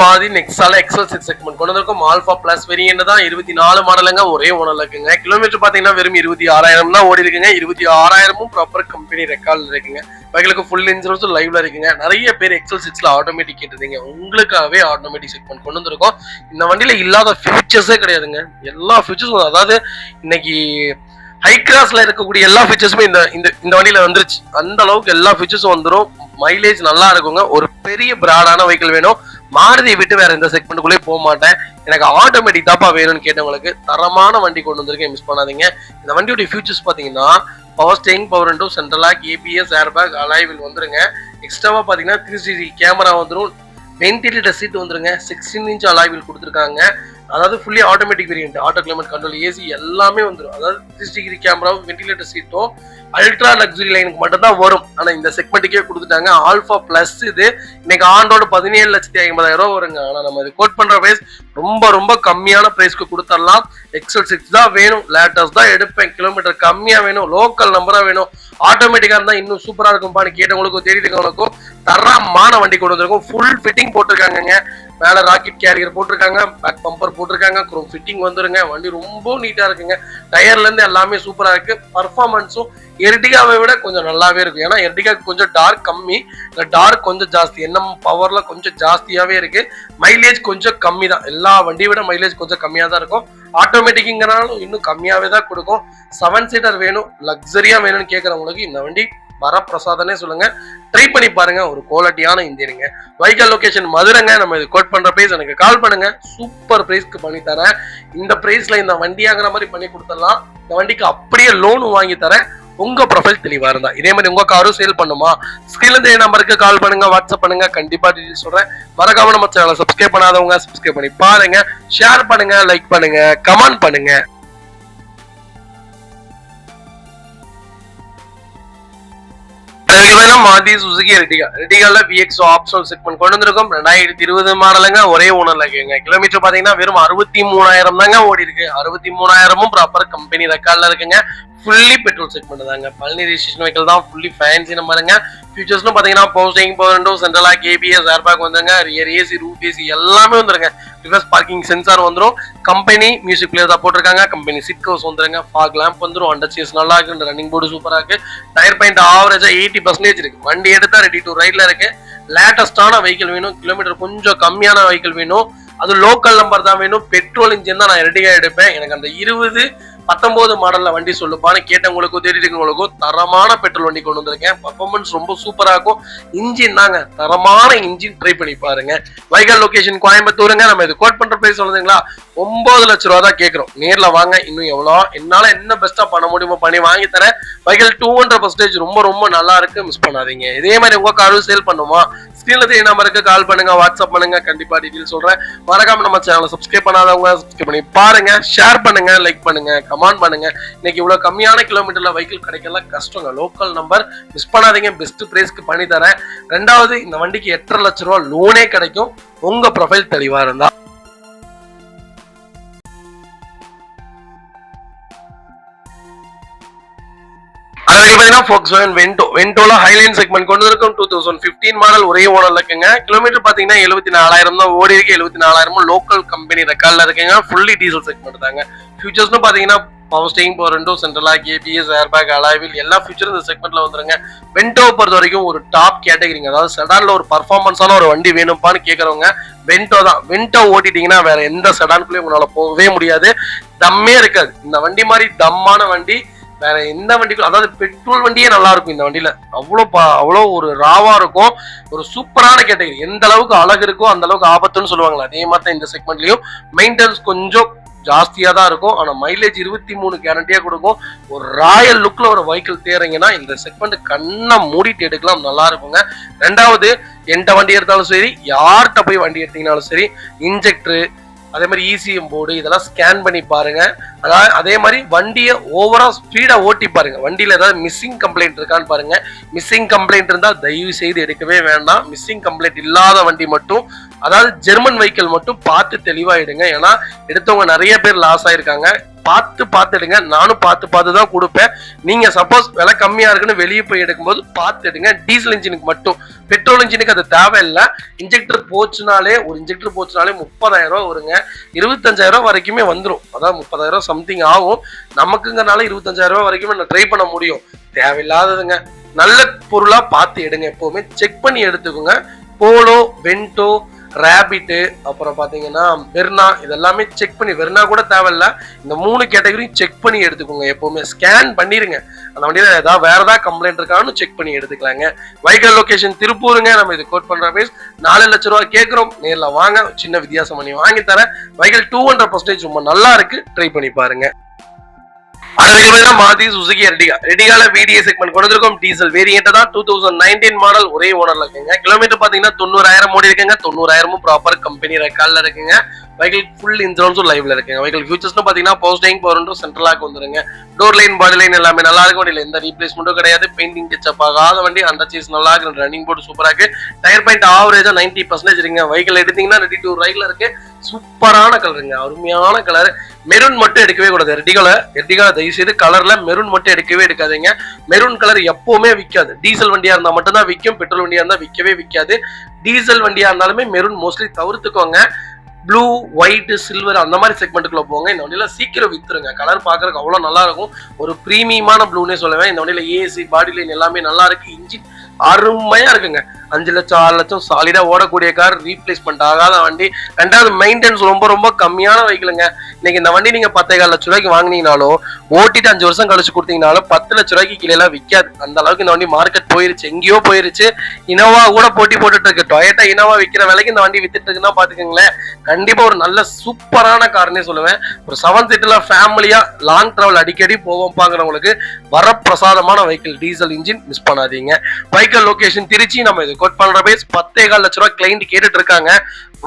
மாதி நெக்ஸால எக்ஸல் 6 செக்மெண்ட் கொண்டு வந்திருக்கும். ஆல்பா பிளஸ் வேரியன்ட் தான், 24 மாடலுங்க, ஒரே ஓனர்ல இருக்குங்க. கிலோமீட்டர் பாத்தீங்கன்னா வெறும் 26,000 தான் ஓடி இருக்குங்க. 26,000 ப்ராப்பர் கம்பெனி ரெக்கார்ட்ல இருக்குங்க. பைகளுக்கு ஃபுல் இன்சூரன்ஸ் லைவ்ல இருக்குங்க. நிறைய பேர் எக்ஸல் 6ல ஆட்டோமேட்டிக் கேட்டிருந்தீங்க, உங்களுக்காகவே ஆட்டோமேட்டிக் செக்மெண்ட் கொண்டு வந்திருக்கோம். இந்த வண்டியில இல்லாத ஃபியூச்சர்ஸே கிடையாதுங்க. எல்லா ஃபியூச்சர்ஸும், அதாவது இன்னைக்கு ஹை கிராஸ்ல இருக்கக்கூடிய எல்லா ஃபீச்சர்ஸுமே இந்த இந்த வண்டியில வந்துருச்சு. அந்த அளவுக்கு எல்லா ஃபீச்சர்ஸும் வந்துடும். மைலேஜ் நல்லா இருக்குங்க. ஒரு பெரிய பிராடான வெஹிக்கிள் வேணும், மாருதியை விட்டு வேற எந்த செக்மெண்ட்டுக்குள்ளே போக மாட்டேன், எனக்கு ஆட்டோமேட்டிக் தாப்பா வேணும்னு கேட்டவங்களுக்கு தரமான வண்டி கொண்டு வந்திருக்கேன், மிஸ் பண்ணாதீங்க. இந்த வண்டியோட ஃபியூச்சர்ஸ் பாத்தீங்கன்னா power steering, power window, central lock, ABS, airbag, alloy wheel வந்துருங்க. எக்ஸ்ட்ராவா பாத்தீங்கன்னா 360 கேமரா வந்துடும், வென்டிலேட்டர் சீட் வந்துருங்க, 16 இன்ச் அலாய் வீல் கொடுத்துருக்காங்க. அதாவது fully automatic variant, auto climate control, AC எல்லாமே வந்துடும். அதாவது 360 கேமராவும் வென்டிலேட்டர் சீட்டும் அல்ட்ரா லக்ஸுரி லைனுக்கு மட்டும் தான் வரும். ஆனா இந்த செக்மெண்ட்டுக்கே கொடுத்துட்டாங்க. ஆல்பா பிளஸ் இது இன்னைக்கு ஆன் ரோடு 17,50,000 வருங்க. ஆனா நம்ம இது கோட் பண்ற பிரைஸ் ரொம்ப ரொம்ப கம்மியான பிரைஸ்க்கு கொடுத்துடலாம். எக்ஸல் 6 தான் வேணும், லேட்டஸ்ட் தான் எடுப்பேன், கிலோமீட்டர் கம்மியா வேணும், லோக்கல் நம்பரா வேணும், ஆட்டோமேட்டிக்கா இருந்தா இன்னும் சூப்பரா இருக்கும்பான்னு கேட்டவங்களுக்கும் தெரியுதுங்களுக்கும் தரமான வண்டி கொண்டு வந்திருக்கும். ஃபுல் ஃபிட்டிங் போட்டிருக்காங்க, மேல ராக்கெட் கேரியர் போட்டிருக்காங்க, பேக் பம்பர் போட்டிருக்காங்க, குரோம் ஃபிட்டிங் வந்துருங்க. வண்டி ரொம்ப நீட்டா இருக்குங்க. டயர்ல இருந்து எல்லாமே சூப்பரா இருக்கு. பர்ஃபார்மன்ஸும் எர்டிகாவை விட கொஞ்சம் நல்லாவே இருக்கும். ஏன்னா எர்டிகாக்கு கொஞ்சம் டார்க் கம்மி, டார்க் கொஞ்சம் ஜாஸ்தி, என்ன பவர்ல கொஞ்சம் ஜாஸ்தியாவே இருக்கு. மைலேஜ் கொஞ்சம் கம்மி தான், எல்லா வண்டியை விட மைலேஜ் கொஞ்சம் கம்மியா தான் இருக்கும். ஆட்டோமேட்டிக்ங்கிறனாலும் இன்னும் கம்மியாவே தான் கொடுக்கும். 7 சீட்டர் வேணும், லக்ஸரியா வேணும்னு கேட்கறவங்களுக்கு இந்த வண்டி வரப்பிரசாதனே சொல்லுங்க, ட்ரை பண்ணி பாருங்க. ஒரு குவாலிட்டியான இன்ஜினுங்க. வைக்கல் லொகேஷன் மதுரைங்க. நம்ம இது கோட் பண்ற பிரைஸ் எனக்கு கால் பண்ணுங்க, சூப்பர் பிரைஸ்க்கு பண்ணி தரேன். இந்த பிரைஸ்ல இந்த வண்டி ஆகிற மாதிரி பண்ணி கொடுத்துடலாம். இந்த வண்டிக்கு அப்படியே லோன் வாங்கி தரேன், உங்க ப்ரொஃபைல் தெளிவா இருந்தா. இதே மாதிரி உங்க காரும் சேல் பண்ணுமா, ஸ்கிரீன்ல இந்த நம்பருக்கு கால் பண்ணுங்க, வாட்ஸ்அப் பண்ணுங்க, கண்டிப்பா டீடைல்ஸ் சொல்றேன். மறக்காம நம்ம சேனலை சப்ஸ்கிரைப் பண்ணாதவங்க சப்ஸ்கிரைப் பண்ணி பாருங்க, ஷேர் பண்ணுங்க, லைக் பண்ணுங்க, கமெண்ட் பண்ணுங்க. மாதி சுசுகி ரெட்டிகால விஎக்ஸ் ஆப்ஷனல் செக்மெண்ட் கொண்டு வந்திருக்கும். 2020 மாடலுங்க, ஒரே ஓனர்ல இருக்குங்க. கிலோமீட்டர் பாத்தீங்கன்னா வெறும் 63,000 தாங்க ஓடி இருக்கு. 63,000 ப்ராப்பர் கம்பெனி ரெக்கார்ட்ல இருக்குங்க. ஃபுல்லி பெட்ரோல் செக்மெண்ட் தாங்க. பழனி ரெஜிஸ்ட்ரேஷன் வெஹிக்கிள் தான், ஃபுல்லி ஃபேன்சி நம்பருங்க. ஃபியூச்சர்ஸ்னு பாத்தீங்கன்னா power steering, power window, central lock, ABS, airbag வந்துருங்க. ரியர் ஏசி, ரூட் ஏசி எல்லாமே வந்துருங்க. ரிவர்ஸ் பார்க்கிங் சென்சார் வந்துடும். கம்பெனி மியூசிக் பிளேயர் தான் போட்டிருக்காங்க. கம்பெனி சீட் கவர்ஸ் வந்துருங்க. ஃபாக் லேம்ப் வந்துடும். அண்டர் சீஸ் நல்லா இருக்கு. ரன்னிங் போர்டு சூப்பரா இருக்கு. டயர் பாயிண்ட் ஆவரேஜா 80% இருக்கு. வண்டி எடுத்தா ரெடி டு ரைட்ல இருக்கு. லேட்டஸ்டான வெஹிக்கிள் வேணும், கிலோமீட்டர் கொஞ்சம் கம்மியான வெஹிக்கிள் வேணும், அது லோக்கல் நம்பர் தான் வேணும், பெட்ரோல் இன்ஜின் தான் நான் ரெடியா எடுப்பேன். எனக்கு அந்த 2019 மாடல்ல வண்டி சொல்லுப்பான்னு கேட்டவங்களுக்கும் தெரியுதுங்களுக்கும் தரமான பெட்ரோல் வண்டி கொண்டு வந்திருக்கேன். பர்ஃபார்மன்ஸ் ரொம்ப சூப்பரா இருக்கும். இன்ஜின் தாங்க, தரமான இன்ஜின், ட்ரை பண்ணி பாருங்க. வைகல் லொகேஷன் கோயம்புத்தூருங்க. நம்ம இது கோட் பண்ற பிரைஸ் சொல்லுதுங்களா, 9 லட்ச ரூபா தான் கேட்கிறோம். நேர்ல வாங்க, இன்னும் எவ்வளோ என்னால என்ன பெஸ்டா பண்ண முடியுமோ பண்ணி வாங்கி தரேன். வைகல் 200% ரொம்ப ரொம்ப நல்லா இருக்கு, மிஸ் பண்ணாதீங்க. இதே மாதிரி உங்க காரும் சேல் பண்ணுமா, ஸ்கிரீன்ல தெரிய நம்பருக்கு கால் பண்ணுங்க, வாட்ஸ்அப் பண்ணுங்க, கண்டிப்பா டீடைல் சொல்றேன். மறக்காம நம்ம சேனலை சப்ஸ்கிரைப் பண்ணாதவங்க சப்ஸ்கிரைப் பண்ணி பாருங்க, ஷேர் பண்ணுங்க, லைக் பண்ணுங்க, கமெண்ட் பண்ணுங்க. இன்னைக்கு இவ்வளவு கம்மியான கிலோமீட்டர்ல வெஹிக்கிள் கிடைக்கல, கஷ்டங்க. லோக்கல் நம்பர், மிஸ் பண்ணாதீங்க, பெஸ்ட் பிரைஸ்க்கு பண்ணி தரேன். ரெண்டாவது, இந்த வண்டிக்கு 8.5 லட்ச ரூபா லோனே கிடைக்கும், உங்க ப்ரொஃபைல் தெளிவா இருந்தா. வென்டோல ஹைலைன் செக்மெண்ட் கொண்டு இருக்கும். 2015 மாடல், ஒரே ஓனர்ல இருக்குங்க. கிலோமீட்டர் பாத்தீங்கன்னா 74,000 தான் ஓடி இருக்கு. 74,000 லோக்கல் கம்பெனி ரெக்கார்ட்ல இருக்குங்க. ஃபுல்லி டீசல் செக்மெண்ட் தாங்க. ஃபியூச்சர்ஸ்னு பாத்தீங்கன்னா power steering, power window, central lock, ABS, airbag, alloy wheel எல்லா ஃபியூச்சரும் இந்த செக்மெண்ட்ல வந்துருங்க. வென்டோவை பொறுத்த வரைக்கும் ஒரு டாப் கேட்டகரிங்க. அதாவது செடான்ல ஒரு பர்ஃபார்மன்ஸான ஒரு வண்டி வேணும்பான்னு கேட்கறவங்க வென்டோ தான். வென்டோ ஓட்டிட்டீங்கன்னா வேற எந்த செடான்குள்ளேயும் உங்களால போகவே முடியாது, தம்மே இருக்காது. இந்த வண்டி மாதிரி தம்மான வண்டி வேற எந்த வண்டிக்கும், அதாவது பெட்ரோல் வண்டியே நல்லா இருக்கும். இந்த வண்டியில அவ்வளோ ஒரு ராவா இருக்கும். ஒரு சூப்பரான கேட்டகரி. எந்த அளவுக்கு அழகு இருக்கோ அந்த அளவுக்கு ஆபத்துன்னு சொல்லுவாங்களா, அதே மாதிரி தான் இந்த செக்மெண்ட்லயும். மெயின்டெனன்ஸ் கொஞ்சம் ஜாஸ்தியா தான் இருக்கும், ஆனா மைலேஜ் 23 கேரண்டியா கொடுக்கும். ஒரு ராயல் லுக்ல ஒரு வெஹிக்கிள் தேறீங்கன்னா இந்த செக்மெண்ட் கண்ணை மூடிட்டு எடுக்கலாம், நல்லா இருக்குங்க. ரெண்டாவது, எந்த வண்டி எடுத்தாலும் சரி, யார்கிட்ட போய் வண்டி எடுத்தீங்கனாலும் சரி, இன்ஜெக்டர், அதே மாதிரி இசிஎம் போர்டு இதெல்லாம் ஸ்கேன் பண்ணி பாருங்க. அதாவது அதே மாதிரி வண்டியை ஓவரா ஸ்பீடா ஓட்டி பாருங்க. வண்டியில ஏதாவது மிஸ்ஸிங் கம்ப்ளைண்ட் இருக்கான்னு பாருங்க. மிஸ்ஸிங் கம்ப்ளைண்ட் இருந்தா தயவு செய்து எடுக்கவே வேண்டாம். மிஸ்ஸிங் கம்ப்ளைண்ட் இல்லாத வண்டி மட்டும், அதாவது ஜெர்மன் வெஹிக்கிள் மட்டும் பார்த்து தெளிவாயிடுங்க. ஏன்னா எடுத்தவங்க நிறைய பேர் லாஸ் ஆயிருக்காங்க. பார்த்து எடுங்க. நானும் பார்த்து தான் கொடுப்பேன். நீங்க சப்போஸ் விலை கம்மியா இருக்குன்னு வெளியே போய் எடுக்கும்போது பார்த்து எடுங்க. டீசல் இன்ஜினுக்கு மட்டும், பெட்ரோல் இன்ஜினுக்கு அது தேவையில்லை. இன்ஜெக்டர் போச்சுனாலே, ஒரு இன்ஜெக்டர் போச்சுனாலே 30,000 வருங்க. 25,000 வரைக்குமே வந்துடும். அதான் 30,000 சம்திங் ஆகும். நமக்குங்கனால 25,000 வரைக்குமே நான் ட்ரை பண்ண முடியும். தேவையில்லாததுங்க. நல்ல பொருளா பார்த்து எடுங்க. எப்பவுமே செக் பண்ணி எடுத்துக்கோங்க. போலோ, வென்டோ, ரேபிட்டு, அப்புறம் பாத்தீங்கன்னா வெர்னா, இதெல்லாமே செக் பண்ணி, வெர்னா கூட தேவையில்ல, இந்த 3 கேட்டகரியும் செக் பண்ணி எடுத்துக்கோங்க. எப்பவுமே ஸ்கேன் பண்ணிருங்க. அந்த வண்டியில ஏதாவது வேற ஏதாவது கம்ப்ளைண்ட் இருக்கான்னு செக் பண்ணி எடுத்துக்கலாங்க. வெஹிக்கிள் லொகேஷன் திருப்பூருங்க. நம்ம இது கோட் பண்ற பேஸ் 4 லட்சம் ரூபாய் கேட்கிறோம். நேர்ல வாங்க, சின்ன வித்தியாசம் பண்ணி வாங்கி தரேன். வெஹிக்கிள் 200% ரொம்ப நல்லா இருக்கு, ட்ரை பண்ணி பாருங்க. மாருதி சுசுகி எர்டிகால VDA செக்மெண்ட் கொடுத்திருக்கோம். டீசல் வேரியன்ட் தான், 2019 மாடல், ஒரே ஓனர்ல இருக்குங்க. கிலோமீட்டர் பாத்தீங்கன்னா 90,000 ஓடி இருக்குங்க. 90,000 ப்ராப்பர் கம்பெனி ரெக்கார்ட்ல இருக்குங்க. வெஹிக்கிள் ஃபுல் இன்சூரன்ஸும் லைவ்ல இருக்குங்க. வெஹிக்கிள் ஃபியூச்சர்ஸ்னு பாத்தீங்கன்னா போஸ்டிங் பவர் விண்டோ, சென்ட்ரல் லாக் வந்துருங்க. டோர் லைன், பாடி லைன் எல்லாமே நல்லா இருக்கும். வண்டியில எந்த ரீப்ளேஸ்மெண்ட்டும் கிடையாது. பெயிண்டிங் டச்சப் ஆகாத வண்டி. அந்த சீஸ் நல்லா இருக்கு. ரன்னிங் போர்டு சூப்பரா இருக்கு. டயர் பாயிண்ட் ஆவரேஜா 90% இருக்குங்க. வெஹிக்கிள் எடுத்தீங்கன்னா ரெடி டு ரைட்ல இருக்கு. சூப்பரான கலருங்க, அருமையான கலர். மெரூன் மட்டும் எடுக்கவே கூடாது. எர்டிகால தயவு செய்து கலர்ல மெரூன் மட்டும் எடுக்கவே எடுக்காதீங்க. மெரூன் கலர் எப்பவுமே விற்காது. டீசல் வண்டியா இருந்தா மட்டும் தான் விற்கும். பெட்ரோல் வண்டியா இருந்தா விற்கவே விற்காது. டீசல் வண்டியா இருந்தாலுமே மெரூன் மோஸ்ட்லி தவிர்த்துக்கோங்க. ப்ளூ, ஒயிட், சில்வர் அந்த மாதிரி செக்மெண்ட்டுக்குள்ள போங்க. இந்த வண்டியில சீக்கிரம் வித்துருங்க. கலர் பாக்குறதுக்கு அவ்வளவு நல்லா இருக்கும். ஒரு பிரீமியமான ப்ளூனே சொல்லுவேன். இந்த வண்டியில ஏசி, பாடி லைன் எல்லாமே நல்லா இருக்கு. இன்ஜின் அருமையா இருக்குங்க. 5 லட்சம் 6 லட்சம் சாலிடா ஓடக்கூடிய கார், ரீப்ளேஸ்மெண்ட் ஆகாத வண்டி. ரெண்டாவது மெயின்டெனன்ஸ் ரொம்ப கம்மியான வெஹிக்கிளுங்க. இன்னைக்கு இந்த வண்டி நீங்க 10,4 லட்சம் ரூபாய்க்கு வாங்கினீங்கனாலும், ஓட்டிட்டு 5 வருஷம் கழிச்சு கொடுத்தீங்கனாலும் 10 லட்சம் ரூபாய்க்கு கீழே எல்லாம் விற்காது. அந்த அளவுக்கு இந்த வண்டி மார்க்கெட் போயிருச்சு, எங்கேயோ போயிருச்சு. இனோவா கூட போட்டி போட்டுட்டு இருக்கு. டொயோட்டா இனோவா விற்கிற விலைக்கு இந்த வண்டி வித்துட்டு இருக்குன்னா பாத்துக்கோங்களேன். கண்டிப்பா ஒரு நல்ல சூப்பரான கார்னே சொல்லுவேன். ஒரு 7 சீட்ல ஃபேமிலியா லாங் டிராவல் அடிக்கடி போவோம் பாக்குறவங்களுக்கு வரப்பிரசாதமான வெஹிக்கிள். டீசல் இன்ஜின் மிஸ் பண்ணாதீங்க. Vehicle location Trichy. நம்ம இது கோட் பண்ற பேஸ் 10,4 லட்சம் ரூபாய் கிளைண்ட் கேட்டுட்டு இருக்காங்க.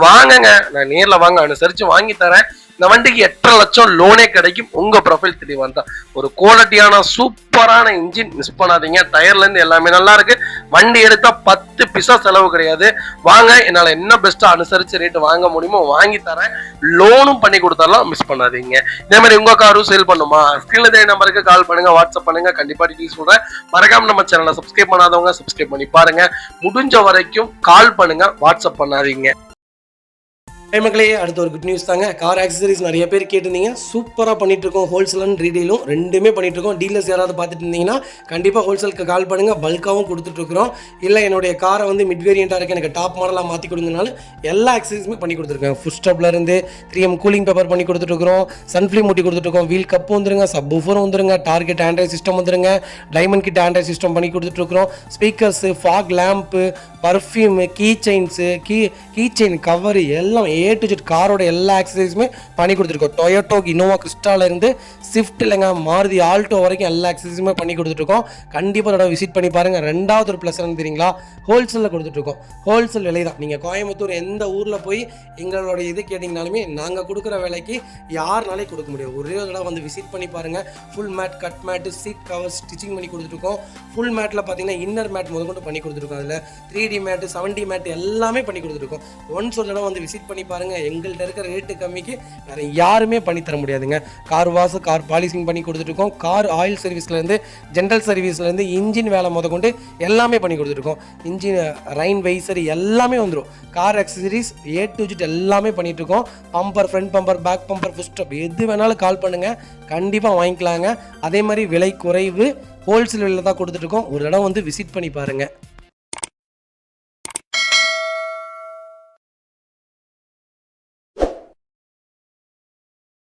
வாங்குங்க, நான் நேர்ல வாங்க அனுசரிச்சு வாங்கி தரேன். இந்த வண்டிக்கு 8.5 லட்சம் லோனே கிடைக்கும். உங்க ப்ரொஃபைல் தெரிய வந்தா ஒரு குவாலிட்டியான சூப்பரான இன்ஜின் மிஸ் பண்ணாதீங்க. டயர்ல இருந்து எல்லாமே நல்லா இருக்கு. வண்டி எடுத்தா 10 பைசா செலவு கிடையாது. வாங்க, என்னால என்ன பெஸ்டா அனுசரிச்சு ரேட் வாங்க முடியுமோ வாங்கி தரேன். லோனும் பண்ணி கொடுத்தாலும் மிஸ் பண்ணாதீங்க. இதே மாதிரி உங்க காரும் சேல் பண்ணுமா, ஸ்கிரீன்ல தெரிய நம்பருக்கு கால் பண்ணுங்க, வாட்ஸ்அப் பண்ணுங்க. கண்டிப்பா டீடைல்ஸ் சொல்றேன். மறக்காம நம்ம சேனலை சப்ஸ்கிரைப் பண்ணாதவங்க சப்ஸ்கிரைப் பண்ணி பாருங்க. முடிஞ்ச வரைக்கும் கால் பண்ணுங்க, வாட்ஸ்அப் பண்ணாதீங்க. மக்களே, அடுத்த ஒரு குட் நியூஸ் தாங்க. கார் ஆக்சசரிஸ் நிறைய பேர் கேட்டிருந்தீங்க. சூப்பராக பண்ணிட்டு இருக்கோம். ஹோல்சேல் அண்ட் ரீடெயிலும் ரெண்டுமே பண்ணிட்டு இருக்கோம். டீலர்ஸ் யாராவது பார்த்துட்டு இருந்தீங்கன்னா கண்டிப்பாக ஹோல்சேலுக்கு கால் பண்ணுங்க. பல்காகவும் கொடுத்துட்ருக்குறோம். இல்லை என்னுடைய காரை வந்து மிட் வேரியண்ட்டாக இருக்குது, எனக்கு டாப் மாடலாக மாற்றி கொடுங்கனாலும் எல்லா ஆக்சசரிஸுமே பண்ணி கொடுத்துருக்கேன். ஃபுட் ஸ்டாப்லேருந்து 3M கூலிங் பேப்பர் பண்ணி கொடுத்துட்ருக்குறோம். சன்ஃப்ளீம் மூட்டி கொடுத்துட்ருக்கோம். வீல் கப்பு வந்துருங்க, சப் ஊஃபரும் வந்துருங்க, டார்கெட் ஆண்ட்ராய்ட் சிஸ்டம் வந்துருங்க, டைமண்ட் கிட் ஆண்ட்ராய்ட் சிஸ்டம் பண்ணி கொடுத்துட்ருக்குறோம். Speakers, fog lamp, perfume, key chains, key chain cover எல்லாம் A to Z காரோட எல்லா ஆக்சசரிஸுமே பண்ணி கொடுத்துருக்கோம். டொயோட்டோ இனோவா கிறிஸ்டால இருந்து ஸ்விஃப்ட் இல்லைங்க, மாருதி ஆல்டோ வரைக்கும் எல்லா ஆக்சசரிஸுமே பண்ணி கொடுத்துருக்கோம். கண்டிப்பாக அதோட விசிட் பண்ணி பாருங்க. ரெண்டாவது ஒரு ப்ளஸ் என்ன தெரியுங்களா, ஹோல்சேலில் கொடுத்துட்ருக்கோம். ஹோல்சேல் விலை தான். நீங்கள் கோயம்புத்தூர் எந்த ஊரில் போய் எங்களோட இது கேட்டிங்கனாலுமே நாங்கள் கொடுக்குற விலைக்கு யாருனாலே கொடுக்க முடியும். ஒரே தடவை வந்து விசிட் பண்ணி பாருங்கள். Full mat, cut mat, seat cover stitching பண்ணி கொடுத்துருக்கோம். ஃபுல் மேட்டில் பார்த்தீங்கன்னா இன்னர் மேட் முதற்கொண்டு பண்ணி கொடுத்துருக்கோம். அதில் 3D மேட்டு, 7D மேட்டு எல்லாமே பண்ணி கொடுத்துருக்கோம். ஒன்ஸ் ஒரு தடவை வந்து விசிட் பண்ணி பாருங்கள். எங்கள்கிட்ட இருக்கிற ரேட்டு கம்மிக்கு வேறு யாருமே பண்ணி தர முடியாதுங்க. கார் வாஷ், கார் பாலிசிங் பண்ணி கொடுத்துட்ருக்கோம். கார் ஆயில் சர்வீஸ்லேருந்து, ஜென்ரல் சர்வீஸ்லேருந்து, இன்ஜின் வேலை முதற்கொண்டு எல்லாமே பண்ணி கொடுத்துருக்கோம். இன்ஜின் ரைன் வைசர் எல்லாமே வந்துடும். Car accessories A to Z எல்லாமே பண்ணிகிட்ருக்கோம். Bumper, front bumper, back bumper, foot step எது வேணாலும் கால் பண்ணுங்கள், கண்டிப்பாக வாங்கிக்கலாங்க. அதே மாதிரி விலை குறைவு, ஹோல்சேல் விலையில் தான் கொடுத்துட்ருக்கோம். ஒரு இடம் வந்து விசிட் பண்ணி பாருங்கள்.